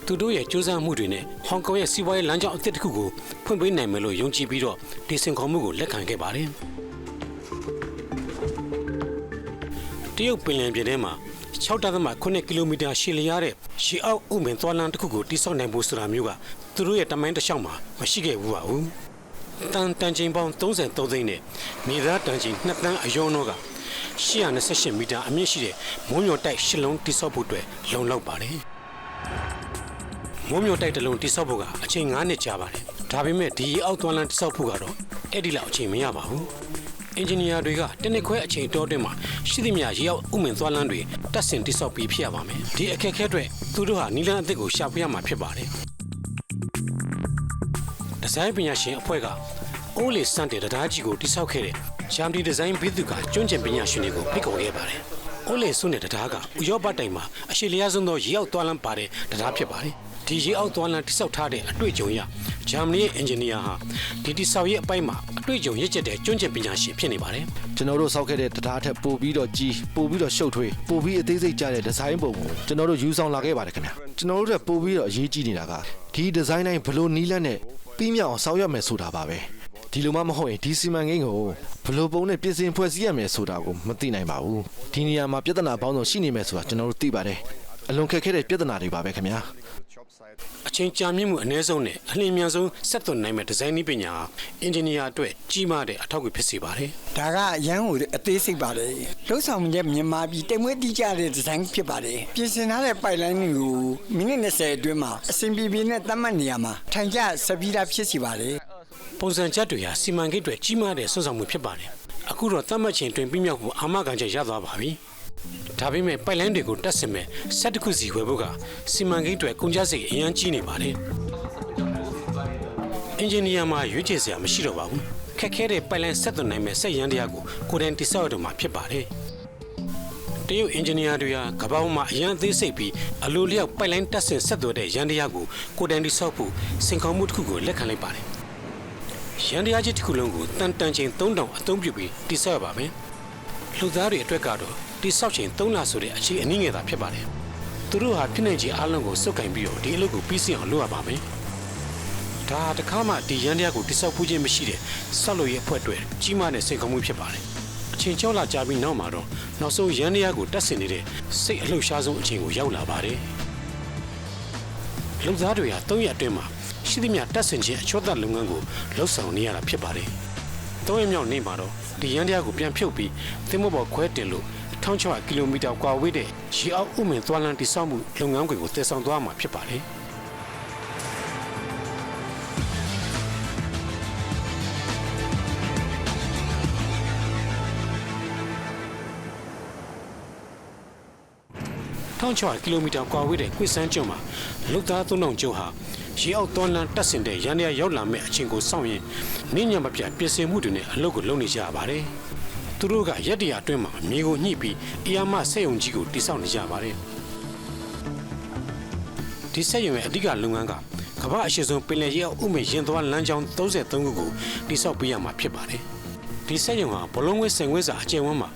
သူတို့ရဲ့စူးစမ်းမှုတွေနဲ့ဟောင်ကောင်ရဲ့စီးပွားရေးလမ်းကြောင်းအသစ်တစ်ခုကိုဖွင့်ပေးနိုင်မယ်လို့ယုံကြည်ပြီးတော့ဒီစင်ခေါ်မှုကိုလက်ခံခဲ့ပါတယ်တရုတ်ပင်လယ်ပြင်ထဲမှာ6.9 ကီလိုမီတာရှည်လျားတဲ့ရှီအောက်ဥမင်သွားလမ်းတစ်ခုကိုတိစောက်နိုင်ဖို့ဆိုတာမျိုးကသူတို့ရဲ့တမိုင်းတစ်လျှောက်မှာမရှိခဲ့ဘူးပါဘူးတန်ချိန်ပေါင်း33သိန်းနဲ့မြေသားတန်ချိန်2တန်းအယောနောက828မီတာအမြင့်ရှိတဲ့မုံညော်တိုက်8လုံးတိစောက်ဖို့အတွက်လုံလောက်ပါတယ်မုံမျိုးတိုက်တလုံးတိစောက်ဖို့ကအချိန်9နှစ်ကြာပါတယ်ဒါပေမဲ့ဒီအောက်သွားလမ်းတိစောက်ဖို့ကတော့အဲ့ဒီလောက်အချိန်မရပါဘူးအင်ဂျင်နီယာတွေကတနစ်ခွဲအချိန်တောအတွင်းမှာရှိသမျှရေအောက်ဥမင်သွားလမ်းတွေတက်ဆင်တိစောက်ပြီးဖြစ်ရပါမယ်ဒီအခက်အခဲတွေသူတို့ဟာနီလန်းအသစ်ကိုရှာဖွေရမှာဖြစ်ပါတယ်ဒီဇိုင်းပညာရှင်အဖွဲ့ကအိုးလီစန်တဲ့တရားကြီးကိုတိစောက်ခဲ့တဲ့ဂျမ်ဒီဒီဇိုင်းဘီသူကကျွမ်းကျင်ပညာရှင်တွေကိုဖိတ်ခေါ်ခဲ့ပါတယ်အိုးလီစွန်းတဲ့တရားကဥရောပတိုင်မှာအရှိလျားဆုံးသောရေအောက်သွားလမ်းပါတဲ့တရားဖြစ်ပါတယ်ဒီရေအောက်သွားလမ်းတိစောက်ထားတဲ့အတွေ့အကြုံရဂျာမနီရဲ့အင်ဂျင်နီယာဟာဒီတိစောက်ရဲ့အပိုင်းမှာအတွေ့အကြုံရစ်ကျက်တဲ့ကျွမ်းကျင်ပညာရှင်ဖြစ်နေပါတယ်ကျွန်တော်တို့စောက်ခဲ့တဲ့တရားထက်ပိုပြီးတော့ကြီးပိုပြီးတော့ရှုပ်ထွေးပိုပြီးအသေးစိတ်ကျတဲ့ဒီဇိုင်းပုံကိုကျွန်တော်တို့ယူဆောင်လာခဲ့ပါတယ်ခင်ဗျာကျွန်တော်တို့တက်ပိုပြီးတော့အရေးကြီးနေတာကဒီဒီဇိုင်းတိုင်းဘလို့နီးလန်းနဲ့ပြီးမြောက်အောင်စောက်ရမယ်ဆိုတာပါပဲဒီလိုမှမဟုတ်ရင်ဒီစီမံကိန်းကိုဘလို့ပုံနဲ့ပြင်ဆင်ဖွဲ့စည်းရမယ်ဆိုတာကိုမသိနိုင်ပါဘူးဒီနေရာမှာပြဿနာပေါင်းစုံရှိနေမယ်ဆိုတာကျွန်တော်တို့သိပါတယ်အလွန်ခက်ခဲတဲ့ပြဿနာတွေပါပဲခင်ဗျာအချိန်ကြာမြင့်မှုအနည်းဆုံးနဲ့အလျင်မြန်ဆုံးဆက်သွယ်နိုင်မဲ့ဒီဇိုင်းနည်းပညာအင်ဂျင်နီယာအတွက်ကြီးမားတဲ့အထောက်အကူဖြစ်စေပါတယ်ဒါကအရန်ကိုအသေးစိတ်ပါတယ်လှုပ်ဆောင်ချက်မြန်မာပြည်တိမ်မွေးတိကျတဲ့ဒီဇိုင်းဖြစ်ပါတယ်ပြင်ဆင်ထားတဲ့ပိုက်လိုင်းကိုမိနစ်20အတွင်းမှာအဆင်ပြေပြေနဲ့သတ်မှတ်နေရမှာထိုင်ကျစပီးတာဖြစ်စီပါတယ်ပုံစံချက်တွေဟာစီမံကိန်းတွေကြီးမားတဲ့စွမ်းဆောင်မှုဖြစ်ပါတယ်အခုတော့သတ်မှတ်ချိန်တွင်ပြီးမြောက်ဖို့အာမခံချက်ရသွားပါပြီဒါပေမဲ့ပိုက်လိုင်းတွေကိုတက်ဆင်မဲ့ဆက်တစ်ခုစီဝယ်ဖို့ကစီမံကိန်းတွေကုန်ကျစရိတ်အများကြီးနေပါတယ်အင်ဂျင်နီယာမှာရွေးချယ်စရာမရှိတော့ပါဘူးခက်ခဲတဲ့ပိုက်လိုင်းဆက်သွယ်နိုင်မဲ့စက်ရန်တရားကိုကိုယ်တိုင်တိစောက်ရတော့မှာဖြစ်ပါတယ်တရုတ်အင်ဂျင်နီယာတွေကကမ္ဘာပေါ်မှာအရန်သေးစိတ်ပြီးအလိုလျောက်ပိုက်လိုင်းတက်ဆင်ဆက်သွယ်တဲ့ရန်တရားကိုကိုယ်တိုင်တိစောက်ဖို့စင်ခေါ်မှုတစ်ခုကိုလက်ခံလိုက်ပါတယ်ရန်တရားကြီးတစ်ခုလုံးကိုတန်ချိန်3000အသုံးပြုပြီးတိစောက်ရပါမယ်လူသားတွေအတွက်ကတော့တိစောက်ချိန်3လဆိုတဲ့အခြေအနည်းငယ်သာဖြစ်ပါတယ်သူတို့ဟာဖြစ်နိုင်ခြေအလုံးကိုစုပ်ကင်ပြီးတော့ဒီအလုပ်ကိုပြီးစီအောင်လုပ်ရပါမယ်ဒါတခါမှဒီရန်တရားကိုတိစောက်ဖို့ခြင်းမရှိတဲ့ဆောက်လုပ်ရေးအဖွဲ့တွေကြီးမားတဲ့စိတ်ကောင်းမှုဖြစ်ပါတယ်အချိန်6လကြာပြီးနောက်မှာတော့နောက်ဆုံးရန်တရားကိုတက်ဆင်နေတဲ့စိတ်အလှုပ်ရှားဆုံးအချိန်ကိုရောက်လာပါတယ်လူသားတွေဟာ3ရက်အတွင်းမှာရှိသမျှတက်ဆင်ခြင်းအချောသလုပ်ငန်းကိုလှုပ်ဆောင်နေရတာဖြစ်ပါတယ် 3 ရက်မြောက်နေ့မှာတော့ဒီရန်တရားကိုပြန်ဖြုတ်ပြီးသင်္ဘောပေါ်ခွဲတင်လို့1600 ကီလိုမီတာကွာဝေးတဲ့ရေအောက်ဥမင်သွားလမ်းတိစောက်မှုလုပ်ငန်းတွေကိုတည်ဆောင်သွားမှာဖြစ်ပါတယ်1600 ကီလိုမီတာကွာဝေးတဲ့ကွေ့စန်းကျွန်းမှာလူသား3000ကျော်ဟာရေအောက်သွားလမ်းတက်ဆင်တဲ့ရန်တရားရောက်လာမဲ့အချိန်ကိုစောင့်ရင်နေညံမပြတ်ပြင်ဆင်မှုတွေနဲ့အလုပ်ကိုလုပ်နေကြရပါတယ်သူတို့ကရက်တရာအတွင်းမှာမြေကိုညှိပြီးအီယာမဆက်ယုံကြီးကိုတိစောက်နေကြပါတယ်ဒီဆက်ယုံရဲ့အဓိကလုပ်ငန်းကကမ္ဘာအရှိဆုံးပင်လယ်ရေအောက်ဥမင်ရင်သွားလမ်းကြောင်း33ခုကိုတိစောက်ပေးရမှာဖြစ်ပါတယ်ဒီဆက်ယုံဟာဘလုံးဝဲဆင်ဝဲစာအကျယ်ဝန်းမှာ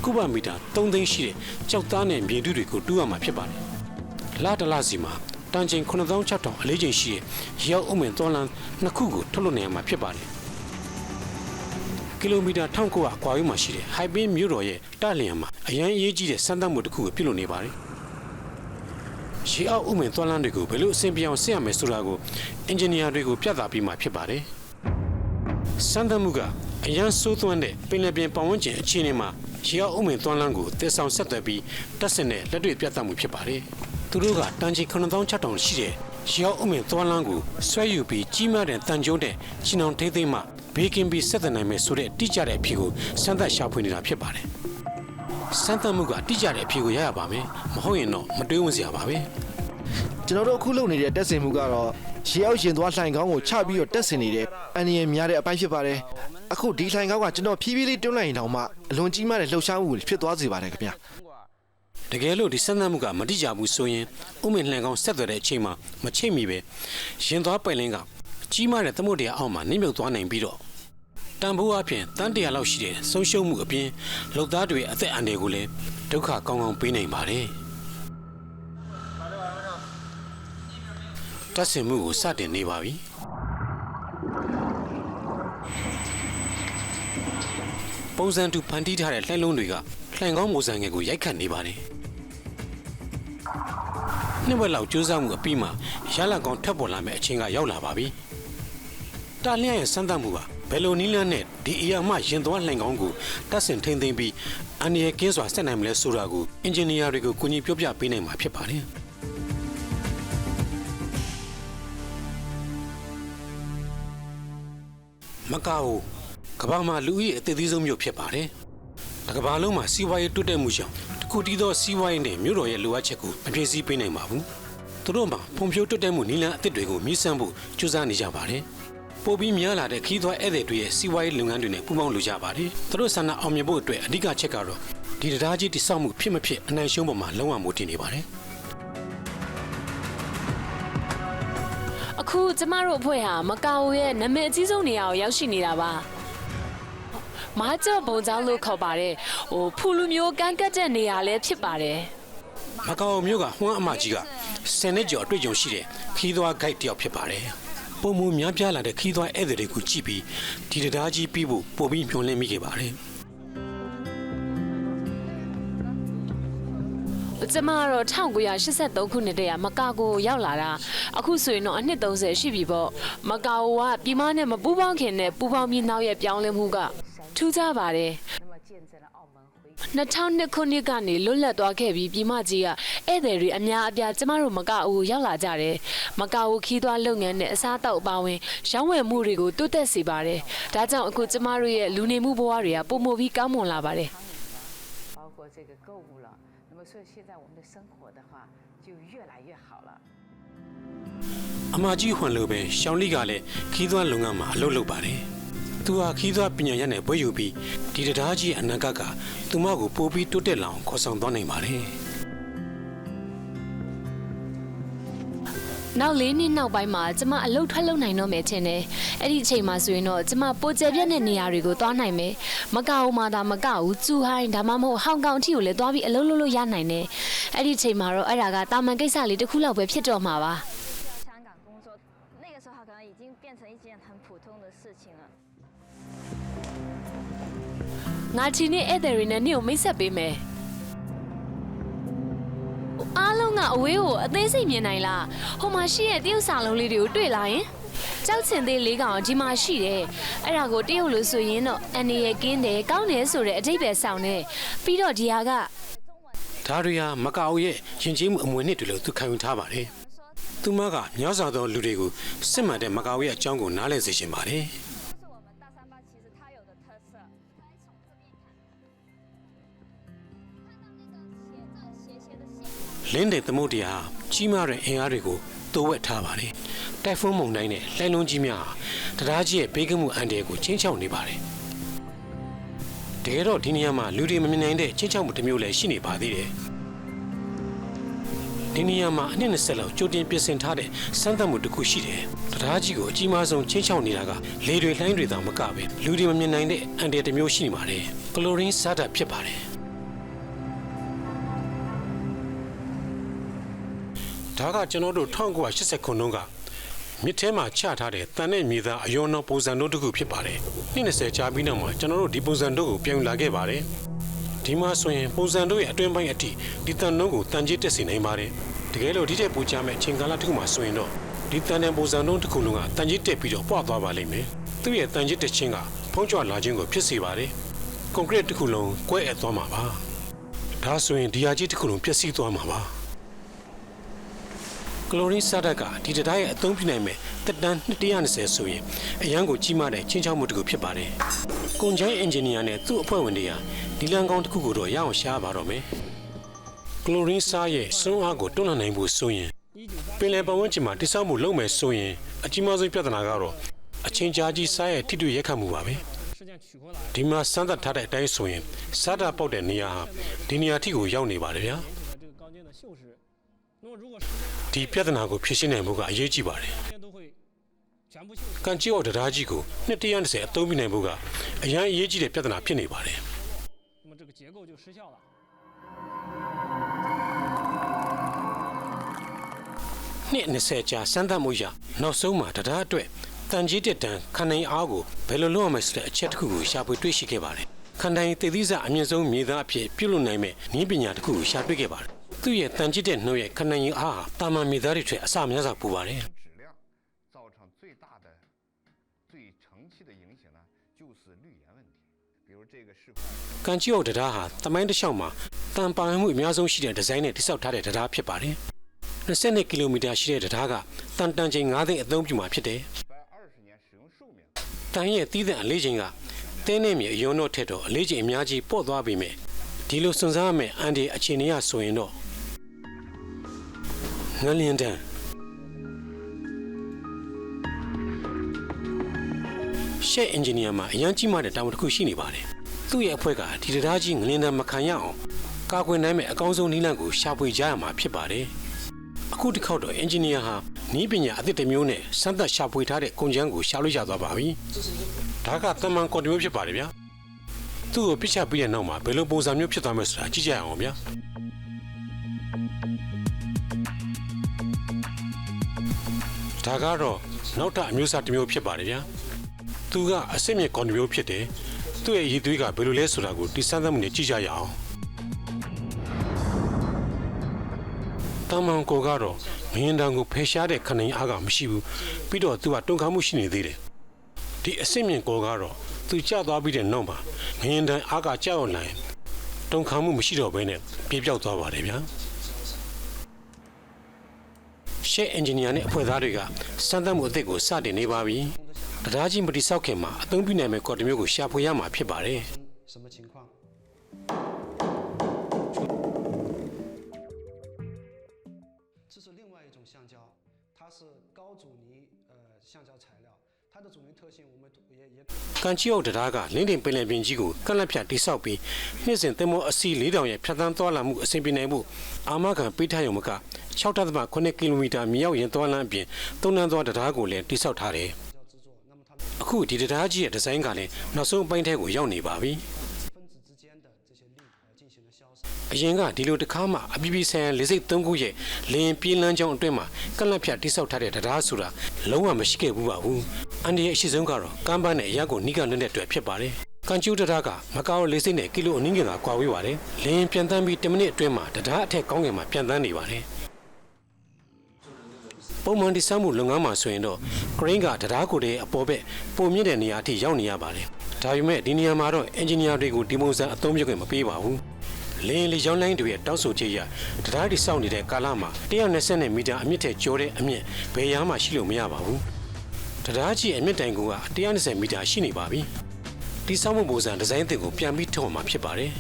ကုဗမီတာ3သိန်းရှိတဲ့ကြောက်သားနဲ့မြေတူးတွေကိုတူးရမှာဖြစ်ပါတယ်လာတလာစီမှာတန်ချိန်9600အလေးချိန်ရှိတဲ့ရေအောက်ဥမင်သွားလမ်း2ခုကိုထုတ်လုပ်နေရမှာဖြစ်ပါတယ်ကီလိုမီတာ1900အကွာအဝေးမှာရှိတဲ့ဟိုက်ပင်းမြို့တော်ရဲ့တလျင်မှာအရန်အရေးကြီးတဲ့စမ်းသပ်မှုတစ်ခုကိုပြုလုပ်နေပါတယ်ရေအောက်ဥမင်သွားလမ်းတွေကိုဘယ်လိုအဆင်ပြေအောင်ဆင်ရမယ်ဆိုတာကိုအင်ဂျင်နီယာတွေကိုပြသပြီးမှဖြစ်ပါတယ်စမ်းသပ်မှုကအရန်ဆိုးသွမ်းတဲ့ပင်လယ်ပြင်ပတ်ဝန်းကျင်အခြေအနေမှာရေအောက်ဥမင်သွားလမ်းကိုတည်ဆောင်ဆက်သွယ်ပြီးတက်ဆင်တဲ့လက်တွေ့ပြသမှုဖြစ်ပါတယ်သူတို့ကတန်ချိန်9600ရှိတဲ့ရေအောက်ဥမင်သွားလမ်းကိုဆွဲယူပြီးကြီးမားတဲ့တန်ကြုံတဲ့ချီနှောင်ထိသိမ်းမှဘေးကင်းပြီးဆက်သွယ်နိုင်မယ်ဆိုတဲ့တိကျတဲ့အဖြေကိုစမ်းသပ်ရှာဖွေနေတာဖြစ်ပါတယ်စမ်းသပ်မှုကတိကျတဲ့အဖြေကိုရရပါမယ်မဟုတ်ရင်တော့မတွေးဝင်စရာပါပဲကျွန်တော်တို့အခုလုပ်နေတဲ့တက်ဆင်မှုကတော့ရေအောက်ရင်သွားလှိုင်ကောင်းကိုချပြီးတော့တက်ဆင်နေတဲ့အန်ရည်များတဲ့အပိုင်းဖြစ်ပါတယ်အခုဒီလှိုင်ကောင်းကကျွန်တော်ဖြည်းဖြည်းလေးတွန်းလိုက်ရင်တော့မှအလွန်ကြီးမားတဲ့လှုပ်ရှားမှုဖြစ်သွားစေပါတယ်ခင်ဗျာတကယ်လို့ဒီစမ်းသပ်မှုကမတိကျဘူးဆိုရင်ဥမင်လှန်ကောင်းဆက်သွယ်တဲ့အချိန်မှာမချိတ်မိပဲရင်သွားပိုင်လင်းကကြီးမားတဲ့သမုဒ္ဒရာအောက်မှာနှိမ့်မြုပ်သွားနိုင်ပြီးတော့တန်ဖိုးအပြင်တန်း100လောက်ရှိတဲ့ဆုံးရှုံးမှုအပြင်လုံသားတွေအသက်အန္တရာယ်ကိုလည်းဒုက္ခကောင်းကောင်းပေးနိုင်ပါတယ်တက်ဆင်မှုကိုစတင်နေပါပြီပုံစံတူဖန်တီးထားတဲ့လှိုင်းလုံးတွေကလှိုင်ကောင်းမိုးစံငယ်ကိုရိုက်ခတ်နေပါတယ်နှစ်ဝက်လောက်ကြိုးစားမှုအပြီးမှာရလကောင်းထပ်ပေါ်လာမယ့်အချိန်ကရောက်လာပါပြီတာလျန့်ရဲ့စမ်းသပ်မှုကဘယ်လိုနည်းလမ်းနဲ့ဒီအရာမှရင်သွားလှိုင်ကောင်းကိုတက်ဆင်ထိမ့်သိမ်းပြီးအန္တရာယ်ကင်းစွာဆက်နိုင်မလဲဆိုတာကိုအင်ဂျင်နီယာတွေကိုကူညီပြောပြပေးနိုင်မှာဖြစ်ပါတယ်မကာအိုကမ္ဘာမှာလူဦးရေအသစ်သီးဆုံးမြို့ဖြစ်ပါတယ်။ကမ္ဘာလုံးမှာစီးပွားရေးတိုးတက်မှုကြောင့်တခုတည်းသောစီးပွားရေးနဲ့မြို့တော်ရဲ့လိုအပ်ချက်ကိုမပြည့်စည်ပေးနိုင်ပါဘူး။သူတို့မှာဖွံ့ဖြိုးတိုးတက်မှုနည်းလမ်းအသစ်တွေကိုမြှင့်ဆန်းဖို့ကြိုးစားနေကြပါတယ်။ပိုပြီးများလာတဲ့ခီးသွွားဧည့်သည်တွေရဲ့စီးပွားရေးလုပ်ငန်းတွေနဲ့ပူးပေါင်းလိုကြပါတယ်။သူတို့ဆန္ဒအောင်မြင်ဖို့အတွက်အဓိကချက်ကတော့ဒီတရားကြီးတိစောက်မှုဖြစ်မဖြစ်အနိုင်ရှုံးပေါ်မှာလုံးဝမူတည်နေပါတယ်။အခုကျမတို့အဖွဲ့ဟာမကာအိုရဲ့နာမည်အကြီးဆုံးနေရာကိုရောက်ရှိနေတာပါမားကျော်ဘုံကျောင်းလို့ခေါ်ပါတယ်ဖူလူမျိုးကန်းကတ်တဲ့နေရာလည်းဖြစ်ပါတယ်မကာအိုမြို့ကဟွမ်းအမကြီးက10နှစ်ကျော်အတွေ့အကြုံရှိတဲ့ခီးသွွားဂိုက်တယောက်ဖြစ်ပါတယ်ပုံမူများပြားလာတဲ့ခီးသွွားဧည့်သည်တွေကိုကြည့်ပြီးဒီတရားကြီးပြီးဖို့ပို့ပြီးမျှော်လင့်မိခဲ့ပါတယ်ကျမကတော့1983ခုနှစ်တည်းကမကာကိုရောက်လာတာအခုဆိုရင်တော့အနှစ်30ရှိပြီပေါ့မကာအိုကပြည်မနဲ့မပူးပေါင်းခင်နဲ့ပူးပေါင်းပြီးနောက်ရဲ့ပြောင်းလဲမှုကထူးခြားပါတယ်2002ခုနှစ်ကနေလွတ်လပ်သွားခဲ့ပြီးပြည်မကြီးကဧည့်သည်တွေအများအပြားကျမတို့မကာအိုရောက်လာကြတယ်မကာအိုခီးသွွားလုပ်ငန်းနဲ့အစားအသောက်အပါအဝင်ရောင်းဝယ်မှုတွေကိုတိုးတက်စေပါတယ်ဒါကြောင့်အခုကျမတို့ရဲ့လူနေမှုဘဝတွေကပုံမပြီးကောင်းမွန်လာပါတယ်所以现在我们的生活的话就越来越好了အမကြီးခွန်လိုပဲရှောင်းလိကလည်းခီးသွွားလုပ်ငန်းမှာအလုပ်လုပ်ပါတယ်သူဟာခီးသွွားပညာရနဲ့ဘွဲ့ယူပြီးဒီတရားကြီးအနာဂတ်ကသူမကိုပို့ပြီးတိုးတက်လာအောင်ခေါ်ဆောင်သွားနိုင်ပါတယ်နောက်၄နှစ်နောက်ပိုင်းမှာကျမအလုပ်ထွက်လုပ်နိုင်တော့မယ်ထင်တယ်။အဲ့ဒီအချိန်မှာဆိုရင်တော့ကျမပိုကျပြက်တဲ့နေရာတွေကိုသွားနိုင်မယ်။မကောက်မှသာမကောက်ဘူး။ကျူဟိုင်းဒါမှမဟုတ်ဟောင်ကောင်အထိကိုလည်းသွားပြီးအလုပ်လုပ်လို့ရနိုင်တယ်။အဲ့ဒီအချိန်မှာတော့အဲ့ဒါကတာမန်ကိစ္စလေးတစ်ခုလောက်ပဲဖြစ်တော့မှာပါ။ငါချီနဲ့ဧည့်သည်တွေနဲ့နေ့ကိုမိတ်ဆက်ပေးမယ်။အားလုံးကအဝေးကိုအသေးစိတ်မြင်နိုင်လားဟိုမှာရှိရဲ့တရုတ်စာလုံးလေးတွေကိုတွေ့လာရင် ကြောက်ချင်သေးလေးကောင်ဒီမှာရှိတယ်အဲ့ဒါကိုတရုတ်လို့ဆိုရင်တော့အန်ရကင်းတယ်ကောင်းတယ်ဆိုတဲ့အဓိပ္ပာယ်ဆောင်တယ်ပြီးတော့ဒီဟာကဒါရီယာမကာအိုရဲ့ယဉ်ကျေးမှုအမွေနှစ်တွေလို့သူခံယူထားပါတယ်သူမကမြောက်စွာသောလူတွေကိုစစ်မှန်တဲ့မကာအိုရဲ့အကြောင်းကိုနားလည်စေချင်ပါတယ်လင်းတဲ့သမုဒ္ဒရာကြီးမားတဲ့အင်အားတွေကိုတိုးဝက်ထားပါတယ်။တိုက်ဖုန်းမုန်တိုင်းနဲ့လှိုင်းလုံးကြီးများတရားကြီးရဲ့ဘေးကမှုအန္တရာယ်ကိုချင်းချောက်နေပါတယ်။တကယ်တော့ဒီနေရာမှာလူတွေမမြင်နိုင်တဲ့ချင်းချောက်မှုတစ်မျိုးလည်းရှိနေပါသေးတယ်။ဒီနေရာမှာအနှစ်20လောက်ကြိုတင်ပြင်ဆင်ထားတဲ့စမ်းသပ်မှုတစ်ခုရှိတယ်။တရားကြီးကိုအကြီးမားဆုံးချင်းချောက်နေတာကလေတွေလှိုင်းတွေတောင်မကပဲလူတွေမမြင်နိုင်တဲ့အန္တရာယ်တစ်မျိုးရှိနေပါတယ်။ကလိုရင်းစားတာဖြစ်ပါတယ်။ဒါကကျွန်တော်တို့1980ခုနှစ်ကမြစ်ထဲမှာချထားတဲ့တန်တဲ့မြေသားအယောနောပုံစံတို့တစ်ခုဖြစ်ပါတယ်။နှစ်20ကြာပြီးနောက်မှာကျွန်တော်တို့ဒီပုံစံတို့ကိုပြောင်းလာခဲ့ပါတယ်။ဒီမှာဆိုရင်ပုံစံတို့ရဲ့အတွင်းပိုင်းအထိဒီတန်နှုံးကိုတန်ကြီးတက်စေနိုင်ပါတယ်။တကယ်လို့ဒီတဲ့ပူချမဲ့အချိန်ကာလတစ်ခုမှာဆိုရင်တော့ဒီတန်တဲ့ပုံစံတို့တစ်ခုလုံးကတန်ကြီးတက်ပြီးတော့ပွားသွားပါလိမ့်မယ်။သူ့ရဲ့တန်ကြီးတက်ခြင်းကဖုံးကြွလာခြင်းကိုဖြစ်စေပါတယ်။ကွန်ကရစ်တစ်ခုလုံးကွဲအပ်သွားမှာပါ။ဒါဆိုရင်ဒီဟာကြီးတစ်ခုလုံးပျက်စီးသွားမှာပါ။ကလိုရင်းစားတတ်ကဒီတရားရဲ့အသုံးပြုနိုင်မဲ့တက်တန်း220ဆိုရင်အရန်ကိုကြီးမားတဲ့ချင်းချောက်မှုတစ်ခုဖြစ်ပါတယ်။ကွန်ချိုင်းအင်ဂျင်နီယာနဲ့သူ့အဖွဲ့ဝင်တွေကဒီလန်ကောင်တစ်ခုကိုတော့ရအောင်ရှားပါတော့မယ်။ကလိုရင်းစားရဲ့စွမ်းအားကိုတွန်းလှန်နိုင်ဖို့ဆိုရင်ပင်လယ်ပတ်ဝန်းကျင်မှာတိစောက်မှုလုပ်မယ်ဆိုရင်အကြီးမားဆုံးပြဿနာကတော့အချင်းကြားကြီးစားရဲ့ထိတွေ့ရက်ခတ်မှုပါပဲ။ဒီမှာစမ်းသပ်ထားတဲ့အတိုင်းဆိုရင်စားတာပေါက်တဲ့နေရာဟာဒီနေရာထိကိုရောက်နေပါတယ်ဗျာ။ဒီပြဿနာကိုဖြေရှင်းနိုင်ဖို့ကအရေးကြီးပါတယ်။ကန်ချီအော်တရားကြီးကို220အသုံးပြုနိုင်ဖို့ကအရန်အရေးကြီးတဲ့ပြဿနာဖြစ်နေပါတယ်။20ကြာစမ်းသပ်မှုရနောက်ဆုံးမှာတရားအတွက်တန်ကြီးတက်တန်ခန္ဓာအားကိုဘယ်လိုလုပ်ရမလဲဆိုတဲ့အချက်တစ်ခုကိုရှာဖွေတွေ့ရှိခဲ့ပါတယ်။ခန္ဓာရဲ့တည်သီးစအမြင့်ဆုံးမြေသားအဖြစ်ပြုလုပ်နိုင်မဲ့နည်းပညာတစ်ခုကိုရှာတွေ့ခဲ့ပါတယ်။သူ့ရဲ့တန်ကြည့်တဲ့နှုတ်ရဲ့ခဏရင်အားတာမန်မိသားတွေထွက်အစများစွာပူပါတယ်။ကန်ချီအိုတရားဟာတမိုင်းတစ်လျှောက်မှာတန်ပါမှုအများဆုံးရှိတဲ့ဒီဇိုင်းနဲ့တိစောက်ထားတဲ့တရားဖြစ်ပါတယ်။20ကီလိုမီတာရှိတဲ့တရားကတန်ချိန်9သိန်းအသုံးပြုမှာဖြစ်တယ်။တန်ရဲ့တီးတဲ့အလေးချိန်ကတင်းနဲ့မြေအယွန်းတော့ထက်တော့အလေးချိန်အများကြီးပေါ့သွားပြီမဲ့ဒီလိုစွန့်စားရမယ့်အန်ဒီအခြေအနေရဆိုရင်တော့ငလျင်တန်ရှက်အင်ဂျင်နီယာမှာအရန်ကြီးမားတဲ့တာဝန်တစ်ခုရှိနေပါတယ်။သူ့ရဲ့အဖွဲ့ကဒီတရားကြီးငလျင်တန်မခံရအောင်ကာကွယ်နိုင်မယ့်အကောင်းဆုံးနည်းလမ်းကိုရှာဖွေကြရမှာဖြစ်ပါတယ်။အခုတစ်ခေါက်တော့အင်ဂျင်နီယာဟာနည်းပညာအသစ်တစ်မျိုးနဲ့စမ်းသပ်ရှာဖွေထားတဲ့ကုန်ကျန်းကိုရှာလို့ရသွားပါပြီ။ဒါကတမန်ကွန်တီမျိုးဖြစ်ပါတယ်ဗျာ။သူ့ကိုပြစ်ချပြီးတဲ့နောက်မှာဘယ်လိုပုံစံမျိုးဖြစ်သွားမလဲဆိုတာကြည့်ကြရအောင်ဗျာ။ဒါကတော့နောက်ထပ်အမျိုးအစားတစ်မျိုးဖြစ်ပါတယ်ဗျာ။သူကအစစ်မြေကွန်တီမျိုးဖြစ်တယ်။သူ့ရဲ့ရည်သွေးကဘယ်လိုလဲဆိုတာကိုဒီစမ်းသပ်မှုနဲ့ကြည့်ကြရအောင်။တမန်ကိုကတော့ငင်းတန်းကိုဖယ်ရှားတဲ့ခဏင်အားကမရှိဘူး။ပြီးတော့သူကတုန်ခါမှုရှိနေသေးတယ်။ဒီအစစ်မြေကိုကတော့သူကျသွားပြီးတဲ့နောက်မှာငင်းတန်းအားကကြောက်နိုင်တုန်ခါမှုမရှိတော့ဘဲနဲ့ပြေပြောက်သွားပါတယ်ဗျာ။ရှက်အင်ဂျင်နီယာနဲ့အဖွဲ့သားတွေကစမ်းသပ်မှုအသစ်ကိုစတင်နေပါပြီ။တရားကြီးမတိဆောက်ခင်မှာအသုံးပြုနိုင်မယ့်ကော်တမျိုးကိုရှာဖွေရမှာဖြစ်ပါတယ်။这是另外一种橡胶，它是高阻尼橡胶材料，它的阻尼特性我们也ကန်ချီအိုတရားကလင်းတင်ပင်လယ်ပြင်ကြီးကိုကန့်လန့်ဖြတ်တိဆောက်ပြီးနှစ်စဉ်သင်္ဘောအစီ4000ရဲ့ဖြတ်သန်းသွားလာမှုအဆင်ပြေနိုင်မှုအာမခံပေးထားရုံမက6.9 ကီလိုမီတာမြေရောက်ရင်သွားလမ်းအပြင်သုံးနှန်းသွားတရားကိုလည်းတိဆောက်ထားတယ်။အခုဒီတရားကြီးရဲ့ဒီဇိုင်းကလည်းနောက်ဆုံးအပိုင်းထဲကိုရောက်နေပါပြီ။အရင်ကဒီလိုတစ်ခါမှအပြည်ပြည်ဆိုင်ရာလေဆိပ်3ခုရဲ့လင်းပြေးလန်းကြောင်းအတွင်းမှာကန့်လန့်ဖြတ်တိဆောက်ထားတဲ့တရားဆိုတာလုံးဝမရှိခဲ့ဘူးပါဘူး။အန်ဒီရဲ့အရှိဆုံးကတော့ကမ်းပန်းနဲ့အရက်ကိုနီးကလွန်းတဲ့အတွက်ဖြစ်ပါတယ်။ကန်ကျူတရားကမကာအိုလေဆိပ်နဲ့ကီလိုအနည်းငယ်သာကွာဝေးပါတယ်။လင်းပြန်တန်းပြီး10မိနစ်အတွင်းမှာတရားအထက်ကောင်းငယ်မှာပြန်တန်းနေပါတယ်။ ပုံမှန်တည်ဆောက်မှုလုပ်ငန်းမှာဆိုရင်တော့ crane ကတရားကိုယ်တဲ့အပေါ်ဘက်ပုံမြင့်တဲ့နေရာအထိရောက်နေရပါတယ်ဒါပေမဲ့ဒီနေရာမှာတော့ engineer တွေကိုဒီပုံစံအသုံးပြုခွင့်မပေးပါဘူးလင်းလေကြောင်းလိုင်းတွေရဲ့တောက်ဆိုချက်ရတရားတည်ဆောက်နေတဲ့ကာလမှာ120မီတာအမြင့်ထက်ကျော်တဲ့အမြင့်ဘယ်ရာမှရှိလို့မရပါဘူးတရားကြီးအမြင့်တိုင်က120မီတာရှိနေပါပြီဒီဆောက်မှုပုံစံဒီဇိုင်းအသစ်ကိုပြန်ပြီးထုတ်မှာဖြစ်ပါတယ်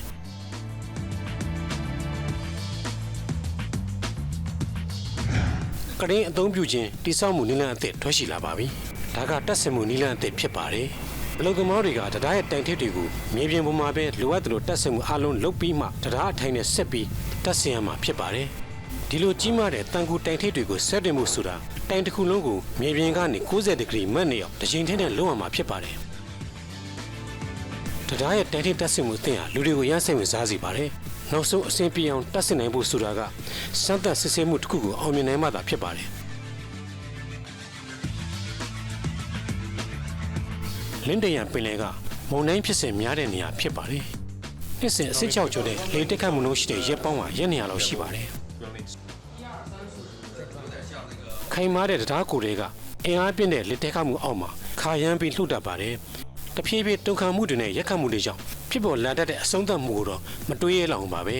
ကရင်အသုံးပြုခြင်းတိဆောက်မှုနည်းလမ်းအသစ်ထွက်ရှိလာပါပြီ။ဒါကတက်ဆင်မှုနည်းလမ်းအသစ်ဖြစ်ပါတယ်။အလုပ်သမားတွေကတရားရဲ့တိုင်ထစ်တွေကိုမြေပြင်ပေါ်မှာပဲလိုအပ်သလိုတက်ဆင်မှုအလုံးလုပ်ပြီးမှတရားအထိုင်နဲ့ဆက်ပြီးတက်ဆင်ရမှာဖြစ်ပါတယ်။ဒီလိုကြီးမားတဲ့တန်ကူတိုင်ထစ်တွေကိုဆက်တင်မှုဆိုတာတိုင်တစ်ခုလုံးကိုမြေပြင်ကနေ90ဒီဂရီမှတ်နေအောင်တစ်ချိန်တည်းနဲ့လုံးဝမှာဖြစ်ပါတယ်။တရားရဲ့တိုင်ထစ်တက်ဆင်မှုအသစ်ဟာလူတွေကိုရမ်းစိတ်ဝင်စားစေပါတယ်။နောက်ဆုံးအဆင်ပြေအောင်တက်ဆင်နိုင်ဖို့ဆိုတာကစမ်းသပ်စစ်ဆေးမှုတစ်ခုကိုအောင်မြင်နိုင်မှသာဖြစ်ပါတယ်လင်းတရံပင်လယ်ကမုန်တိုင်းဖြစ်စဉ်များတဲ့နေရာဖြစ်ပါတယ်နှစ်စဉ်အစစ်ချောက်ကျော်တဲ့လေတက်ခတ်မှုလို့ရှိတဲ့ရက်ပေါင်းကရက်နေရာလောက်ရှိပါတယ်ခိုင်မာတဲ့တရားကိုယ်တွေကအင်အားပြင်းတဲ့လေတက်ခတ်မှုအောက်မှာခါရမ်းပြီးလှုပ်တတ်ပါတယ်တဖြည်းဖြည်းတုန်ခါမှုတွေနဲ့ရက်ခတ်မှုတွေကြောင့်ဖြစ်ပေါ်လာတတ်တဲ့အဆုံးသတ်မှုကိုတော့မတွေးရလောက်ပါပဲ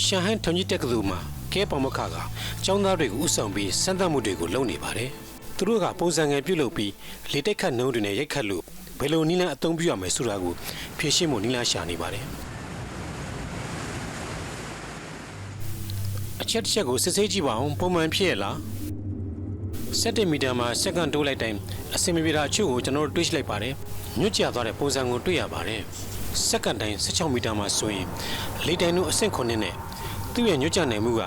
ရှန်ဟန်ထုံကြီးတက်ကလူမှာကဲပေါမခါကចောင်းသားတွေကိုဥဆောင်ပြီးစမ်းသပ်မှုတွေကိုလုပ်နေပါတယ်သူတို့ကပုံစံငယ်ပြုတ်လုပ်ပြီးလေတက်ခတ်နှုံးတွေနဲ့ရိုက်ခတ်လို့ဘယ်လိုနည်းလမ်းအသုံးပြုရမယ်ဆိုတာကိုဖြည့်ရှင်းမှုနည်းလမ်းရှာနေပါတယ်အချက်တစ်ချက်ကိုစစ်ဆေးကြည့်ပါအောင်ပုံမှန်ဖြစ်ရလား7မီတာမှာစက္ကန့်တိုးလိုက်တိုင်းအစင်မီတာအချို့ကိုကျွန်တော်တို့တွေးကြည့်လိုက်ပါတယ်ညွတ်ကျသွားတဲ့ပုံစံကိုတွေ့ရပါတယ်စက္ကန့်တိုင်း16မီတာမှာဆိုရင်လေတိုင်တို့အဆင့်9နဲ့သူ့ရဲ့ညွတ်ကျနိုင်မှုက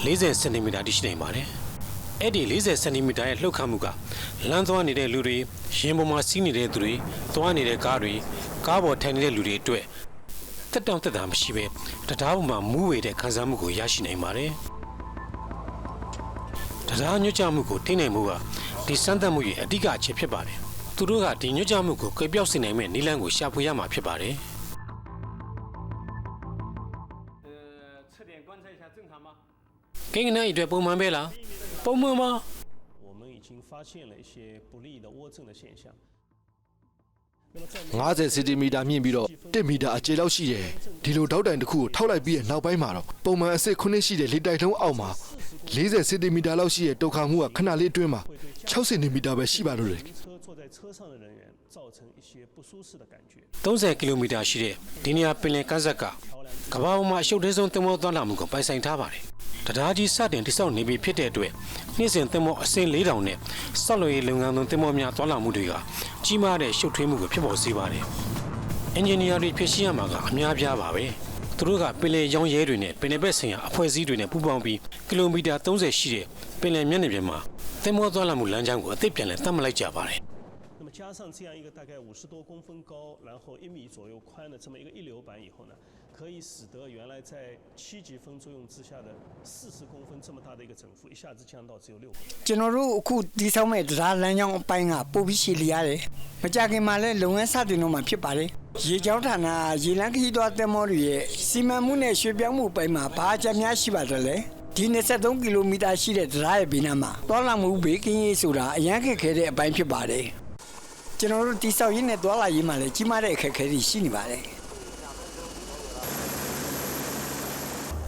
40စင်တီမီတာတိရှိနေပါတယ်အဲ့ဒီ40စင်တီမီတာရဲ့လှုပ်ခတ်မှုကလမ်းသွားနေတဲ့လူတွေရင်ပေါ်မှာစီးနေတဲ့သူတွေသွားနေတဲ့ကားတွေကားပေါ်ထိုင်နေတဲ့လူတွေအတွက်တက်တောင့်တက်တာမရှိပဲတရားပေါ်မှာမူးဝေတဲ့ခံစားမှုကိုရရှိနိုင်ပါတယ်တရားညွှန်ကြားမှုကိုထိနိုင်မှုကဒီစမ်းသပ်မှုရဲ့အဓိကအချက်ဖြစ်ပါတယ်။သူတို့ကဒီညွှန်ကြားမှုကိုကြွယ်ပြောက်စေနိုင်မဲ့နည်းလမ်းကိုရှာဖွေရမှာဖြစ်ပါတယ်။ကိန်းနိုင်အတွက်ပုံမှန်ပဲလား။ပုံမှန်ပါ我们已经发现了一些不利的涡振的现象。50စင်တီမီတာမြင့်ပြီးတော့1မီတာအကျယ်လောက်ရှိတယ်ဒီလိုတောက်တိုင်တစ်ခုကိုထောက်လိုက်ပြီးတဲ့နောက်ပိုင်းမှာတော့ပုံမှန်အစစ်9ရှိတဲ့လေတိုင်လုံးအောက်မှာ40စင်တီမီတာလောက်ရှိတဲ့တုတ်ခါမှုကခဏလေးအတွင်းမှာ6စင်တီမီတာပဲရှိပါလို့လေ30ကီလိုမီတာရှိတဲ့ဒီနေရာပင်လယ်ကမ်းစပ်ကကမ္ဘာပေါ်မှာအရှုပ်ထွေးဆုံးသင်္ဘောသွားလာမှုကိုပိုင်ဆိုင်ထားပါတယ်တရားကြီးစတင်တိစောက်နေပြီဖြစ်တဲ့အတွက်နေ့စဉ်သင်္ဘောအစင်း4000နဲ့စောက်လွှဲလုပ်ငန်းသုံးသင်္ဘောများသွားလာမှုတွေကကြီးမားတဲ့ရှုပ်ထွေးမှုကိုဖြစ်ပေါ်စေပါတယ်။အင်ဂျင်နီယာတွေဖြစ်ရှိရမှာကအများပြားပါပဲ။သူတို့ကပင်လယ်ရောင်းရဲတွေနဲ့ပင်လယ်ဘက်ဆိုင်ရာအဖွဲ့အစည်းတွေနဲ့ပူးပေါင်းပြီးကီလိုမီတာ30ရှိတဲ့ပင်လယ်မျက်နှာပြင်မှာသင်္ဘောသွားလာမှုလမ်းကြောင်းကိုအသစ်ပြန်လည်သတ်မှတ်လိုက်ကြပါတယ်။那么加上这样一个大概50多公分高，然后1米左右宽的这么一个溢流板以后呢，可以使得原来在7级风作用之下的40公分这么大的一个整幅，一下子降到只有6公分。ကျွန်တော်တို့အခုဒီဆောင်မဲ့တရားလမ်းကြောင်းအပိုင်းကပို့ပြီးရှည်လျားတယ်။မကြခင်မှာလည်းလုပ်ငန်းစတင်တော့မှဖြစ်ပါတယ်။ရေကြောင်းဌာနရေလမ်းခရီးသွားသင်္ဘောတွေရဲ့စီမံမှုနဲ့ရွှေ့ပြောင်းမှုပိုင်းမှာဘာအချက်များရှိပါတယ်လဲ။ဒီ23ကီလိုမီတာရှိတဲ့တရားရဲ့ဘေးနားမှာသွားလာမှုဘေးကင်းရေးဆိုတာအရန်ခက်ခဲတဲ့အပိုင်းဖြစ်ပါတယ်။ကျွန်တော်တို့တိဆောက်ရင်းနဲ့သွားလာရေးမှာလည်းကြီးမားတဲ့အခက်အခဲတွေရှိနေပါတယ်။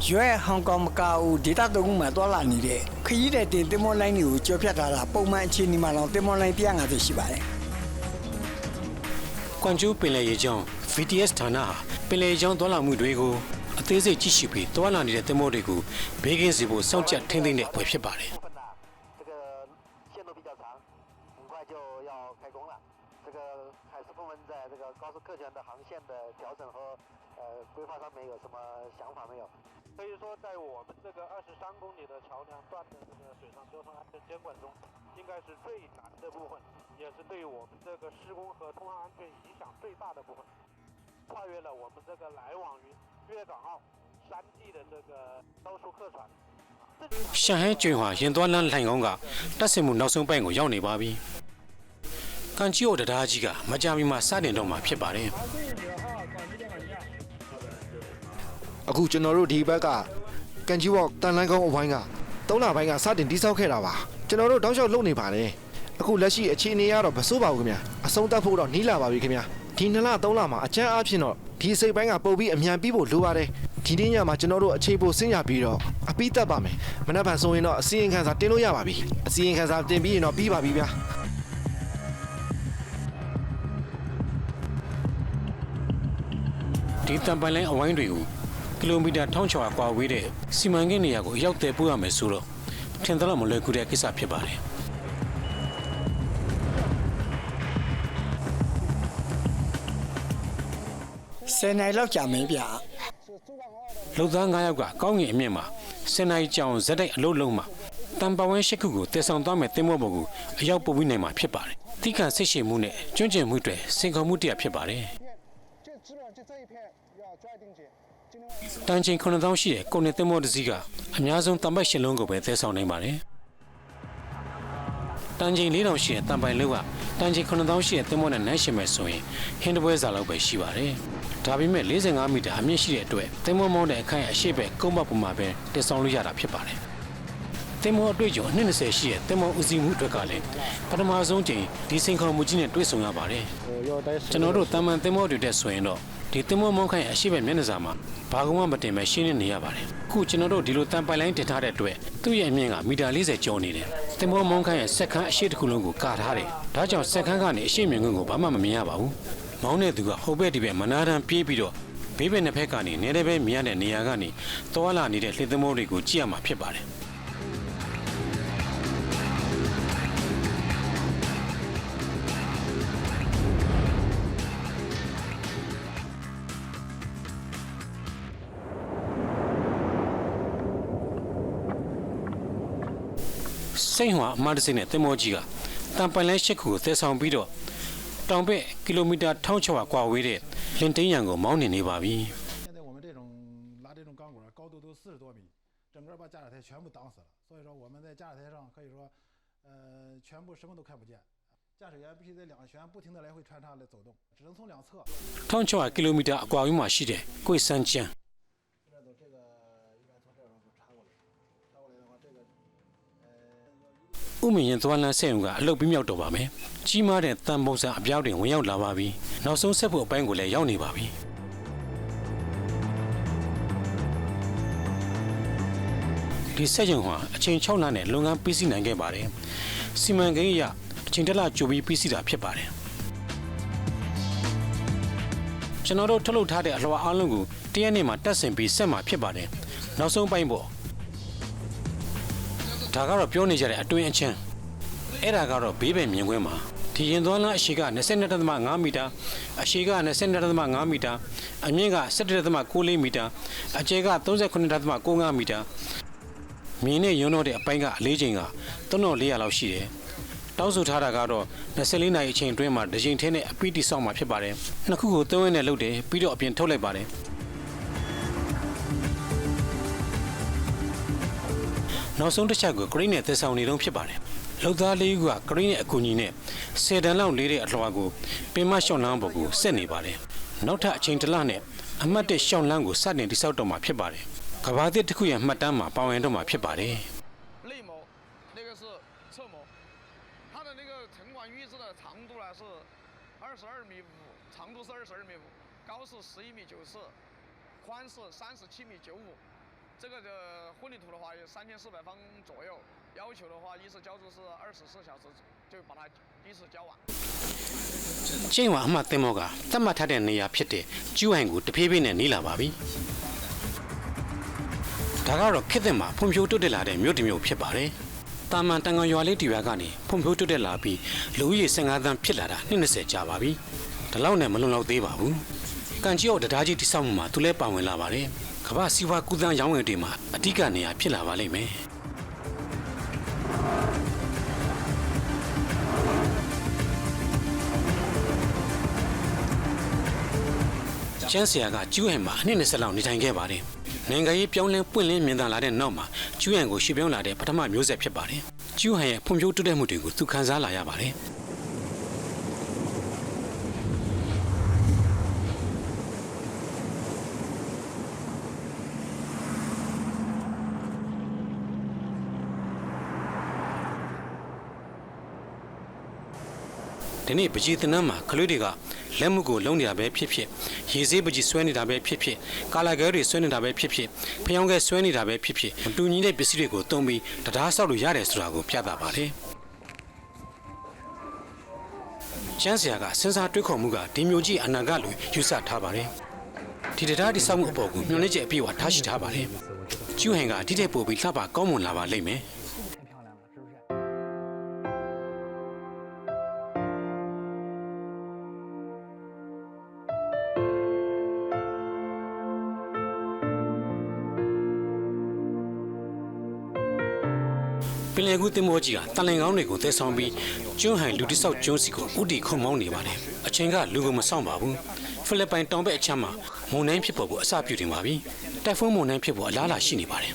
ရွေးဟောင်ကောင်မကာအိုဒေတာတုံးမှာသွားလာနေတဲ့ခရီးတဲ့တင်သင်္ဘောလိုင်းတွေကိုကျော်ဖြတ်ထားတာပုံမှန်အခြေအနေမှာတော့သင်္ဘောလိုင်း150ရှိပါတယ်။ကွမ်ကျူးပင်လယ်ရေကြောင်း VTS ဌာနဟာပင်လယ်ရေကြောင်းသွားလာမှုတွေကိုအသေးစိတ်ကြည့်ရှုပြီးသွားလာနေတဲ့သင်္ဘောတွေကိုဘေးကင်းစေဖို့စောင့်ကြပ်ထိန်းသိမ်းတဲ့အဖွဲ့ဖြစ်ပါတယ်။高速客船的航线的调整和规划上面有什么想法没有？可以说，在我们这个23公里的桥梁段的这个水上交通安全监管中，应该是最难的部分，也是对我们这个施工和通航安全影响最大的部分，跨越了我们这个来往于粤港澳3地的这个高速客船。ရှန်ဟန်ကျွန်းဟာရင်သွားလမ်းလှိုင်ကောင်းကတက်ဆင်မှုနောက်ဆုံးပိုင်းကိုရောက်နေပါပြီ။ကန်ချီယိုတရားကြီးကမကြာမီမှာစတင်တော့မှာဖြစ်ပါတယ်။အခုကျွန်တော်တို့ဒီဘက်ကကန်ချီဝေါတန်လိုင်းကောင်းအဝိုင်းက 3လပိုင်းကစတင်တိစောက်ခဲ့တာပါကျွန်တော်တို့တောက်လျှောက်လုပ်နေပါတယ်အခုလက်ရှိအခြေအနေကတော့မစိုးပါဘူးခင်ဗျာအဆုံးသတ်ဖို့တော့နှီးလာပါပြီခင်ဗျာဒီ2လ3လမှာအကျန်းအားဖြင့်တော့ဒီစိတ်ပိုင်းကပုံပြီးအမြန်ပြီးဖို့လိုပါတယ်ဒီနေ့ညမှာကျွန်တော်တို့အခြေပိုဆင်းရပြီးတော့အပိသက်ပါမယ်မနက်ဖြန်ဆိုရင်တော့အစီရင်ခံစာတင်လို့ရပါပြီအစီရင်ခံစာတင်ပြီးရင်တော့ပြီးပါပြီဗျာဒီတံပိုင်လိုင်းအဝိုင်းတွေကိုကီလိုမီတာ1600ကွာဝေးတဲ့စီမံကိန်းနေရာကိုရောက်တဲ့ပို့ရမယ်ဆိုတော့ထင်သလောက်မလွယ်ကူတဲ့ကိစ္စဖြစ်ပါတယ်10 နိုင်လောက်ကြာမင်းဗျာ လူသား9ယောက်ကကောင်းငင်အမြင့်မှာ10နိုင်ကြောင်ဇက်တိုက်အလုပ်လုံးမှာတံပဝန်း8ခုကိုတည်ဆောင်သွားမဲ့တင်မောပေါ်ကိုအရောက်ပို့ပြီးနိုင်မှာဖြစ်ပါတယ်တိခါဆိတ်ရှည်မှုနဲ့ကျွမ်းကျင်မှုတွေစင်ခေါ်မှုတရားဖြစ်ပါတယ်တန်ချိန်9000ရှိတဲ့ကုန်နေတင်မောတစ်စီးကအများဆုံးတံပိုက်8လုံးကိုပဲတည်ဆောင်နိုင်ပါတယ်တန်ချိန်4000ရှိတဲ့တံပိုင်လုံးကတန်ချိန်9000ရှိတဲ့တင်မောနဲ့နိုင်ရှင်မဲ့ဆိုရင်ဟင်းတပွဲစာလောက်ပဲရှိပါတယ်ဒါပေမဲ့45မီတာအမြင့်ရှိတဲ့အတွက်တင်မောမောင်းတဲ့အခိုင်အရှိပဲကုန်းပတ်ပေါ်မှာပဲတည်ဆောင်လို့ရတာဖြစ်ပါတယ်တင်မောအတွေ့အကြုံ20ရှိတဲ့တင်မောဦးစီးမှုအတွက်ကလည်းပထမဆုံးချိန်ဒီစိန်ခေါ်မှုကြီးနဲ့တွေ့ဆုံရပါတယ်ကျွန်တော်တို့တာမန်တင်မောတွေတက်ဆိုရင်တော့ဒီတင်မောမောင်းခိုင်အရှိပဲမျက်နှာစာမှာဘာကုန်းမှမတင်ပဲရှင်းနေရပါတယ်အခုကျွန်တော်တို့ဒီလိုတန်ပိုင်လိုင်းတင်ထားတဲ့အတွက်သူ့ရဲ့အမြင့်ကမီတာ40ကျော်နေတယ်တင်မောမောင်းခိုင်ရဲ့စက်ခန်းအရှိတစ်ခုလုံးကိုကာထားတယ်ဒါကြောင့်စက်ခန်းကနေအရှိမြင့်ကွင်းကိုဘာမှမမြင်ရပါဘူးမောင်းတဲ့သူကဟိုဘက်ဒီဘက်မနာတမ်းပြေးပြီးတော့ဘေးဘက်နှစ်ဖက်ကနေနေတယ်ပဲမြင်ရတဲ့နေရာကနေတောလာနေတဲ့လှေသမောတွေကိုကြည့်ရမှာဖြစ်ပါတယ်စိတ်ဟွာအမတ်စိတ်နဲ့တင်မောကြီးကတံပိုင်လဲ၈ခုကိုသယ်ဆောင်ပြီးတော့တောင်ဘက်ကီလိုမီတာ1600ကွာဝေးတဲ့လင်တင်းရံကိုမောင်းနေပါပြီ现在我们这种拉这种钢管高度都40多米整个把驾驶台全部挡死了所以说我们在驾驶台上可以说全部什么都看不见驾驶员必须在2旋不停地来回穿插来走动只能从2侧1600ကီလိုမီတာအကွာအဝေးမှာရှိတဲ့ကိုယ်စန်းကျန်းဥမင်းရင်သွားလန်းဆက်ုံကအလုပ်ပြီးမြောက်တော့ပါမယ်ကြီးမားတဲ့တန်ပုံစံအပြောင်းတွေဝင်ရောက်လာပါပြီနောက်ဆုံးဆက်ဖို့အပိုင်းကိုလည်းရောက်နေပါပြီဒီဆက်ကြုံဟာအချိန်6လနဲ့လုပ်ငန်းပြီးစီးနိုင်ခဲ့ပါတယ်စီမံကိန်းအရအချိန်1လကြိုပြီးပြီးစီးတာဖြစ်ပါတယ်ကျွန်တော်တို့ထုတ်လုပ်ထားတဲ့အလွှာအားလုံးကိုတရက်နေ့မှာတက်ဆင်ပြီးဆက်မှာဖြစ်ပါတယ်နောက်ဆုံးပိုင်းပေါ့ဒါကတော့ပြောနေကြတဲ့အတွင်းအချင်းအဲ့ဒါကတော့ဘေးပဲမြင်ကွင်းမှာဒီရင်သွားလမ်းအရှိက22.5မီတာအရှိက22.5မီတာအမြင့်က17.94မီတာအကျယ်က39.95မီတာမြင်းနဲ့ရုံတော့တဲ့အပိုင်းကအလေးချိန်က3400လောက်ရှိတယ်တောက်ဆိုထားတာကတော့24နာရီအချိန်အတွင်းမှာတစ်ချိန်ထဲနဲ့အပိတိဆောက်မှာဖြစ်ပါတယ်နှစ်ခုကိုသုံးရင်းနဲ့လုပ်တယ်ပြီးတော့အပြင်ထုတ်လိုက်ပါတယ်နောက်ဆုံးတစ်ချက်ကိုဂရိတ်နဲ့သယ်ဆောင်နေတော့ဖြစ်ပါတယ်လောက်သားလေးကဂရိတ်နဲ့အကူအညီနဲ့10တန်လောက်လေးတဲ့အလှော်ကိုပင်မရှောင်းလန်းပေါ်ကိုဆက်နေပါတယ်နောက်ထပ်အချိန်တစ်လနဲ့အမှတ်1ရှောင်းလန်းကိုစတင်တိစောက်တော့မှာဖြစ်ပါတယ်ကဘာသစ်တစ်ခုရဲ့မှတ်တမ်းမှာပါဝင်တော့မှာဖြစ်ပါတယ်内模那个是侧模它的那个城管预制的长度呢是22.5米长度是22.5米高是11.94米宽是37.95米这个的混凝土的话有3400方左右要求的话一次交租是24小时就把它一次交完ချိန်ဝအမှတ်တင်မောကသတ်မှတ်ထားတဲ့နေရာဖြစ်တဲ့ကျူးဟန်ကိုတဖြည်းဖြည်းနဲ့နီးလာပါပြီဒါကတော့ခေတ်သစ်မှာဖွံ့ဖြိုးတိုးတက်လာတဲ့မြို့တစ်မြို့ဖြစ်ပါတယ်တာမန်တန်ကောင်ရွာလေးတရွာကနေဖွံ့ဖြိုးတိုးတက်လာပြီးလူဦးရေ15သန်းဖြစ်လာတာ20ကြာပါပြီဒါလောက်နဲ့မလုံလောက်သေးပါဘူးကန်ကြီးအော်တရားကြီးတိစောက်မှုမှာသူလဲပါဝင်လာပါတယ်ကမ္ဘာစီးပွားကူးသန်းရောင်းဝယ်တွေမှာအဓိကနေရာဖြစ်လာပါလိမ့်မယ်ကျန်းဆရာကကျူးဟန်မှာအနည်း20လောက်နေထိုင်ခဲ့ပါတယ်နိုင်ငံရေးပြောင်းလဲပွင့်လင်းမြင်သာလာတဲ့နောက်မှာကျူးဟန်ကိုရှေ့ပြောင်းလာတဲ့ပထမမျိုးဆက်ဖြစ်ပါတယ်ကျူးဟန်ရဲ့ဖွံ့ဖြိုးတိုးတက်မှုတွေကိုသူခန်းစားလာရပါတယ် ဒီနေ့ပကြီးတနမ်းမှာခလွေးတွေကလက်မှုကိုလုံးနေတာပဲဖြစ်ဖြစ်ရေစေးပကြီးဆွဲနေတာပဲဖြစ်ဖြစ်ကာလာကဲတွေဆွဲနေတာပဲဖြစ်ဖြစ်ဖျောင်းကဲဆွဲနေတာပဲဖြစ်ဖြစ်မတူညီတဲ့ပစ္စည်းတွေကိုသုံးပြီးတရားဆောက်လို့ရတယ်ဆိုတာကိုပြသပါတယ်ကျန်းစရာကစဉ်းစားတွေးခေါ်မှုကဒီမျိုးကြီးအနာဂတ်လိုယူဆထားပါတယ်ဒီတရားတိဆောက်မှုအပေါ်ကိုမျှော်လင့်ချက်အပြည့်အဝထားရှိထားပါတယ်ကျူဟန်ကဒီတဲ့ပို့ပြီးလှပကောင်းမွန်လာပါလိမ့်မယ်ပင်လယ်ကူးတင်မောကြီးကတန်လင်ကောင်းတွေကိုသဲဆောင်ပြီးကျွန်းဟန်လူတိဆောက်ကျွန်းစီကိုဥတီခုံမောင်းနေပါတယ်အချိန်ကလူကိုမဆောင်ပါဘူးဖိလစ်ပိုင်တောင်ဘက်အချမ်းမှာမုန်တိုင်းဖြစ်ပေါ်ဖို့အစပြုတင်ပါပြီတိုက်ဖုန်းမုန်တိုင်းဖြစ်ပေါ်အလားအလာရှိနေပါတယ်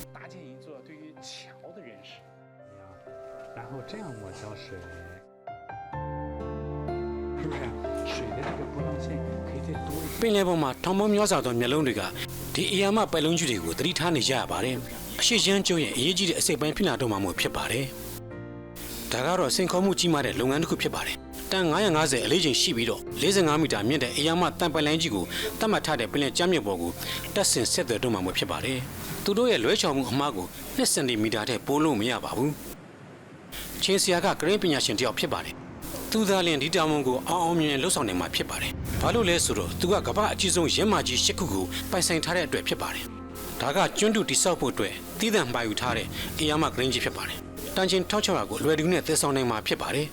ပင်လယ်ပေါ်မှာထောင်ပေါင်းများစွာသောမျက်လုံးတွေကဒီအရာမပိုက်လုံးကြီးတွေကိုသတိထားနေကြရပါတယ်အရှိချမ်းကျုံရဲ့အရေးကြီးတဲ့အစိပ်ပိုင်းဖြစ်လာတော့မှမို့ဖြစ်ပါတယ်ဒါကတော့စိန်ခေါ်မှုကြီးမားတဲ့လုပ်ငန်းတစ်ခုဖြစ်ပါတယ်တန်950အလေးချိန်ရှိပြီးတော့45မီတာမြင့်တဲ့အရာမတန်ပိုက်လိုင်းကြီးကိုတတ်မှတ်ထားတဲ့ပင်လယ်ကျမ်းမြေပေါ်ကိုတက်ဆင်ဆက်သွယ်တော့မှမို့ဖြစ်ပါတယ်သူတို့ရဲ့လွဲချော်မှုအမှားကို2စင်တီမီတာထက်ပိုလို့မရပါဘူးချင်းစီယာကဂရင်းပညာရှင်တယောက်ဖြစ်ပါတယ်သူသားလင်ဒီတာဝန်ကိုအောင်မြင်လှုပ်ဆောင်နိုင်မှာဖြစ်ပါတယ်ဘာလို့လဲဆိုတော့သူကကမ္ဘာအကြီးဆုံးရဲမာကြီး8ခုကိုပိုင်ဆိုင်ထားတဲ့အတွက်ဖြစ်ပါတယ်ဒါကကျွန်းတူတိဆောက်ဖို့အတွက်တည်တံ့မှာယူထားတဲ့အရာမဂရင်းကြီးဖြစ်ပါတယ်တန်ချိန်1600ကိုလွယ်တူနဲ့သဲဆောင်နိုင်မှာဖြစ်ပါတယ်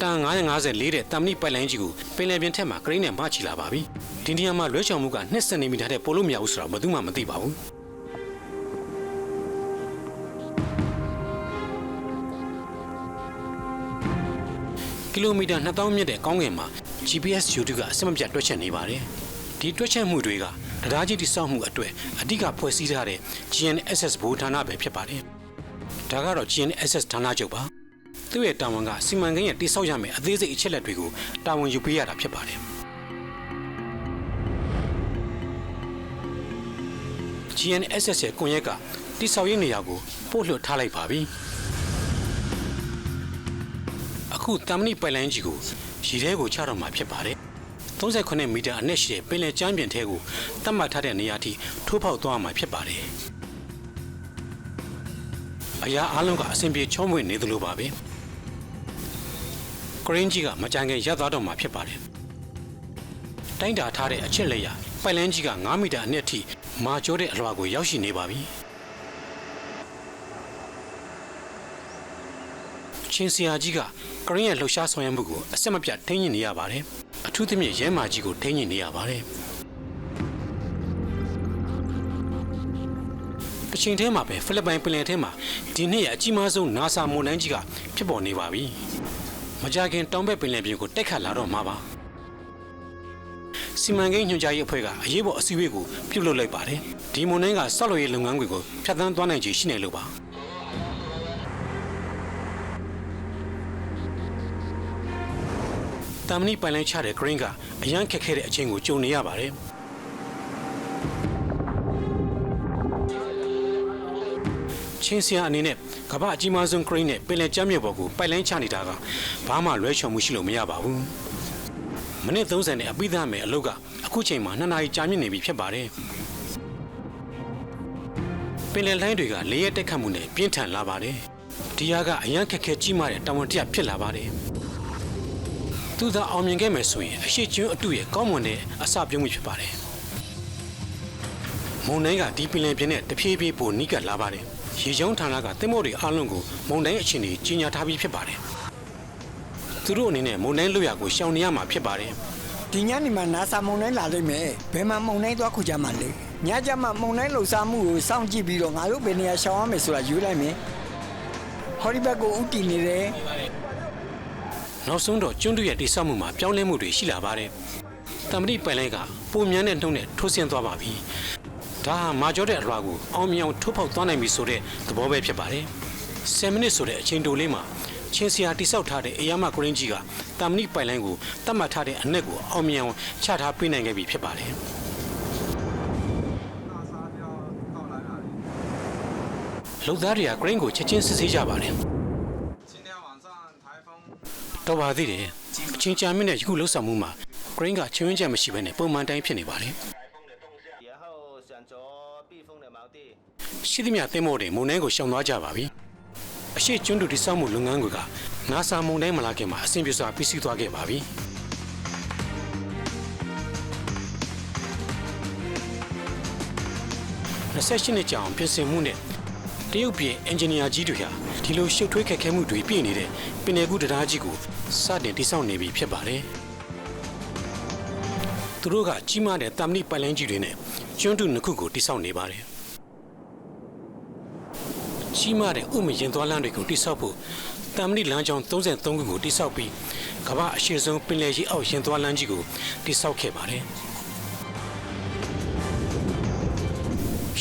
တန်954တဲ့တမ်မဏိပိုက်လိုင်းကြီးကိုပင်လယ်ပြင်ထက်မှာဂရင်းနဲ့မချီလာပါပြီဒီနေရာမှာလွဲချော်မှုက2စင်တီမီတာတဲ့ပိုလို့မရဘူးဆိုတော့ဘယ်သူမှမသိပါဘူးကီလိုမီတာ2000မြင့်တဲ့ကောင်းကင်မှာ GPS ယူတူကအစမပြတ်တွက်ချက်နေပါတယ်ဒီတွက်ချက်မှုတွေကတရားကြီးတိစောက်မှုအတွက်အဓိကဖွဲ့စည်းထားတဲ့ GNSS ဘူဌာနပဲဖြစ်ပါတယ်ဒါကတော့ GNSS ဌာနချုပ်ပါသူ့ရဲ့တာဝန်ကစီမံကိန်းရဲ့တိစောက်ရမယ့်အသေးစိတ်အချက်လက်တွေကိုတာဝန်ယူပေးရတာဖြစ်ပါတယ်GNSS ရဲ့ကွန်ရက်ကတိစောက်ရေးနေရာကိုပို့လွှတ်ထားလိုက်ပါပြီအခုတမ်မဏိပိုက်လိုင်းကြီးကိုရေထဲကိုချတော့မှာဖြစ်ပါတယ်38မီတာအနက်ရှိတဲ့ပင်လယ်ကျမ်းပြင်ထဲကိုတတ်မှတ်ထားတဲ့နေရာထိထိုးဖောက်သွားမှာဖြစ်ပါတယ်အရာအလုံးကအဆင်ပြေချောမွေ့နေသလိုပါပဲဂရင်းကြီးကမကြမ်းခင်ရပ်သွားတော့မှာဖြစ်ပါတယ်တိုင်းတာထားတဲ့အချက်လက်ရပိုက်လိုင်းကြီးက9မီတာအနက်ထိမာကျောတဲ့အလွှာကိုရောက်ရှိနေပါပြီချင်းစီယာကြီးကကရင်ရဲ့လှူရှားဆောင်ရွက်မှုကိုအဆက်မပြတ်ထိန်းညှိနေရပါတယ်အထူးသဖြင့်ရဲမာကြီးကိုထိန်းညှိနေရပါတယ်အချိန်ထဲမှာပဲဖိလစ်ပိုင်ပင်လယ်ထဲမှာဒီနှစ်ရဲ့အကြီးမားဆုံး NASA မုန်တိုင်းကြီးကဖြစ်ပေါ်နေပါပြီမကြာခင်တောင်ဘက်ပင်လယ်ပြင်ကိုတိုက်ခတ်လာတော့မှာပါစီမံကိန်းညွှန်ကြားရေးအဖွဲ့ကအရေးပေါ်အစည်းအဝေးကိုပြုလုပ်လိုက်ပါတယ်ဒီမုန်တိုင်းကဆောက်လုပ်ရေးလုပ်ငန်းတွေကိုဖျက်ဆီးသွားနိုင်ခြေရှိနေလို့ပါတမ်မဏိပိုင်လိုင်းချတဲ့ဂရင်းကအရန်ခက်ခဲတဲ့အချိန်ကိုကြုံနေရပါတယ်ချင်းစီယာအနေနဲ့ကမ္ဘာအကြီးမားဆုံးဂရင်းနဲ့ပင်လယ်ကျမ်းမြေပေါ်ကိုပိုင်လိုင်းချနေတာကဘာမှလွဲချော်မှုရှိလို့မရပါဘူးမိနစ်30နဲ့အပိသားမယ်အလုပ်ကအခုချိန်မှာ2နာရီကြာမြင့်နေပြီဖြစ်ပါတယ်ပင်လယ်လိုင်းတွေကလေရဲတက်ခတ်မှုနဲ့ပြင်းထန်လာပါတယ်ဒီဟာကအရန်ခက်ခဲကြီးမားတဲ့တာဝန်တရားဖြစ်လာပါတယ်သူသာအောင်မြင်ခဲ့မယ်ဆိုရင်အရှိကျွန်းအတူရဲ့ကောင်းမွန်တဲ့အစပြုံးမှုဖြစ်ပါတယ်မုန်တိုင်းကဒီပင်လယ်ပြင်နဲ့တဖြည်းဖြည်းပိုနီးကပ်လာပါတယ်ရေကြောင်းဌာနကသင်္ဘောတွေအားလုံးကိုမုန်တိုင်းအခြေအနေကြီးညာထားပြီးဖြစ်ပါတယ်သူတို့အနေနဲ့မုန်တိုင်းလွတ်ရာကိုရှောင်နေရမှာဖြစ်ပါတယ်ဒီညနေမှာ NASA မုန်တိုင်းလာလိမ့်မယ်ဘယ်မှာမုန်တိုင်းသွားခုကြမှာလဲညကြမှာမုန်တိုင်းလှုပ်ရှားမှုကိုစောင့်ကြည့်ပြီးတော့ငါတို့ဘယ်နေရာရှောင်ရမယ်ဆိုတာယူလိုက်မယ်ဟော်ဒီဘက်ကိုဥတီနေတယ်နောက်ဆုံးတော့ကျွန်းတူရဲ့တိဆောက်မှုမှာပြောင်းလဲမှုတွေရှိလာပါတယ်တမ်မဏိပိုင်လိုင်းကပုံမြန်းတဲ့နှုံနဲ့ထိုးဆင်းသွားပါပြီဒါဟာမာကျော်တဲ့အလွှာကိုအောင်မြင်အောင်ထိုးဖောက်သွားနိုင်ပြီဆိုတဲ့သဘောပဲဖြစ်ပါတယ်10မိနစ်ဆိုတဲ့အချိန်တိုလေးမှာ ချင်းစရာတိဆောက်ထားတဲ့အယာမကရင်ကြီးကတမ်မဏိပိုင်လိုင်းကိုတတ်မှတ်ထားတဲ့အနက်ကိုအောင်မြင်အောင်ချထားပေးနိုင်ခဲ့ပြီဖြစ်ပါတယ်လုံသားတွေကကရင်ကိုချက်ချင်းစစ်ဆေးကြပါတယ်တော့ပါသေးတယ်ချင်းချာမင်းနဲ့ယခုလှုပ်ဆောင်မှုမှာကရင်ကချင်းဝင်းချက်မရှိဘဲနဲ့ပုံမှန်တိုင်းဖြစ်နေပါတယ်ရှိသမျှသင်းမောတွေမုန်တိုင်းကိုရှောင်သွားကြပါပြီအရှိကျွန်းတူတိဆောက်မှုလုပ်ငန်းတွေကနာဆာမုန်တိုင်းမလာခင်မှာအဆင်ပြေစွာပြီးစီးသွားခဲ့ပါပြီ28နှစ်ကြာအောင်ပြင်ဆင်မှုနဲ့တရုတ်ပြည်အင်ဂျင်နီယာကြီးတွေဟာဒီလိုရှုပ်ထွေးခက်ခဲမှုတွေပြည်နေတဲ့ပင်လယ်ကူးတရားကြီးကိုစတင်တိဆောက်နေပြီဖြစ်ပါတယ်သူတို့ကကြီးမားတဲ့တမ်မဏိပိုင်လိုင်းကြီးတွေနဲ့ကျွန်းတူနှစ်ခုကိုတိဆောက်နေပါတယ်ကြီးမားတဲ့ဥမရင်သွားလမ်းတွေကိုတိဆောက်ဖို့တမ်မဏိလမ်းကြောင်း33ခုကိုတိဆောက်ပြီးကမ္ဘာအရှေ့ဆုံးပင်လယ်ကြီးအောက်ရင်သွားလမ်းကြီးကိုတိဆောက်ခဲ့ပါတယ်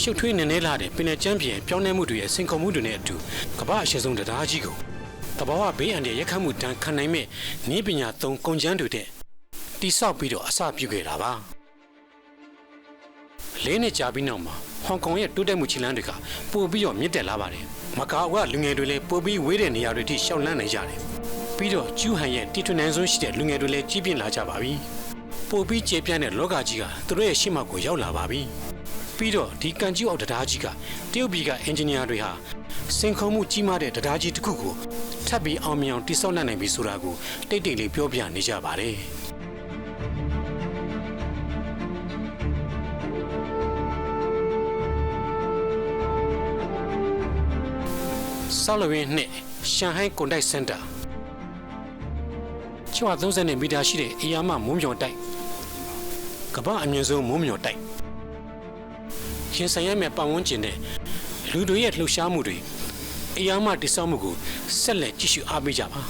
ရှုပ်ထွေးနေနေလာတဲ့ပင်လယ်ကျမ်းပြင်ပြောင်းလဲမှုတွေရဲ့စင်ကုန်မှုတွေနဲ့အတူကမ္ဘာအရှေ့ဆုံးတရားကြီးကိုတဘာဝဘေးအန္တရာယ်ရက်ခတ်မှုတန်းခံနိုင်မဲ့နည်းပညာသုံးကုန်ကျန်းတွေတဲ့တိဆောက်ပြီးတော့အစပြုခဲ့တာပါလေးနှစ်ကြာပြီးနောက်မှာဟောင်ကောင်ရဲ့တိုးတက်မှုချီလန်းတွေကပို့ပြီးတော့မြင့်တက်လာပါတယ်မကာအိုကလူငယ်တွေလည်းပို့ပြီးဝေးတဲ့နေရာတွေထိရှောက်လန်းနေကြတယ်ပြီးတော့ကျူးဟန်ရဲ့တီထွန်းနိုင်ဆုံးရှိတဲ့လူငယ်တွေလည်းကြီးပြင်းလာကြပါပြီပို့ပြီးကျေပြန့်တဲ့လောကကြီးကသူတို့ရဲ့ရှေ့မှကိုရောက်လာပါပြီပြီးတော့ဒီကန်ကျူးအောက်တရားကြီးကတရုတ်ပြည်ကအင်ဂျင်နီယာတွေဟာစင်ခုံမှုကြီးမားတဲ့တရားကြီးတစ်ခုကိုထပ်ပြီးအောင်မြင်အောင်တိဆောက်နိုင်ပြီဆိုတာကိုတိတ်တိတ်လေးပြောပြနေကြပါတယ်ဆောက်လုပ်ရေးနဲ့ရှန်ဟိုင်းကွန်တိုက်စင်တာ630မီတာရှိတဲ့အယာမမုံမြော်တိုက်ကမ္ဘာအမြင့်ဆုံးမုံမြော်တိုက်ရင်ဆိုင်ရမယ့်ပတ်ဝန်းကျင်နဲ့လူတွေရဲ့လှုပ်ရှားမှုတွေအယာမတိဆောက်မှုကိုဆက်လက်ကြည့်ရှုအားပေးကြပါ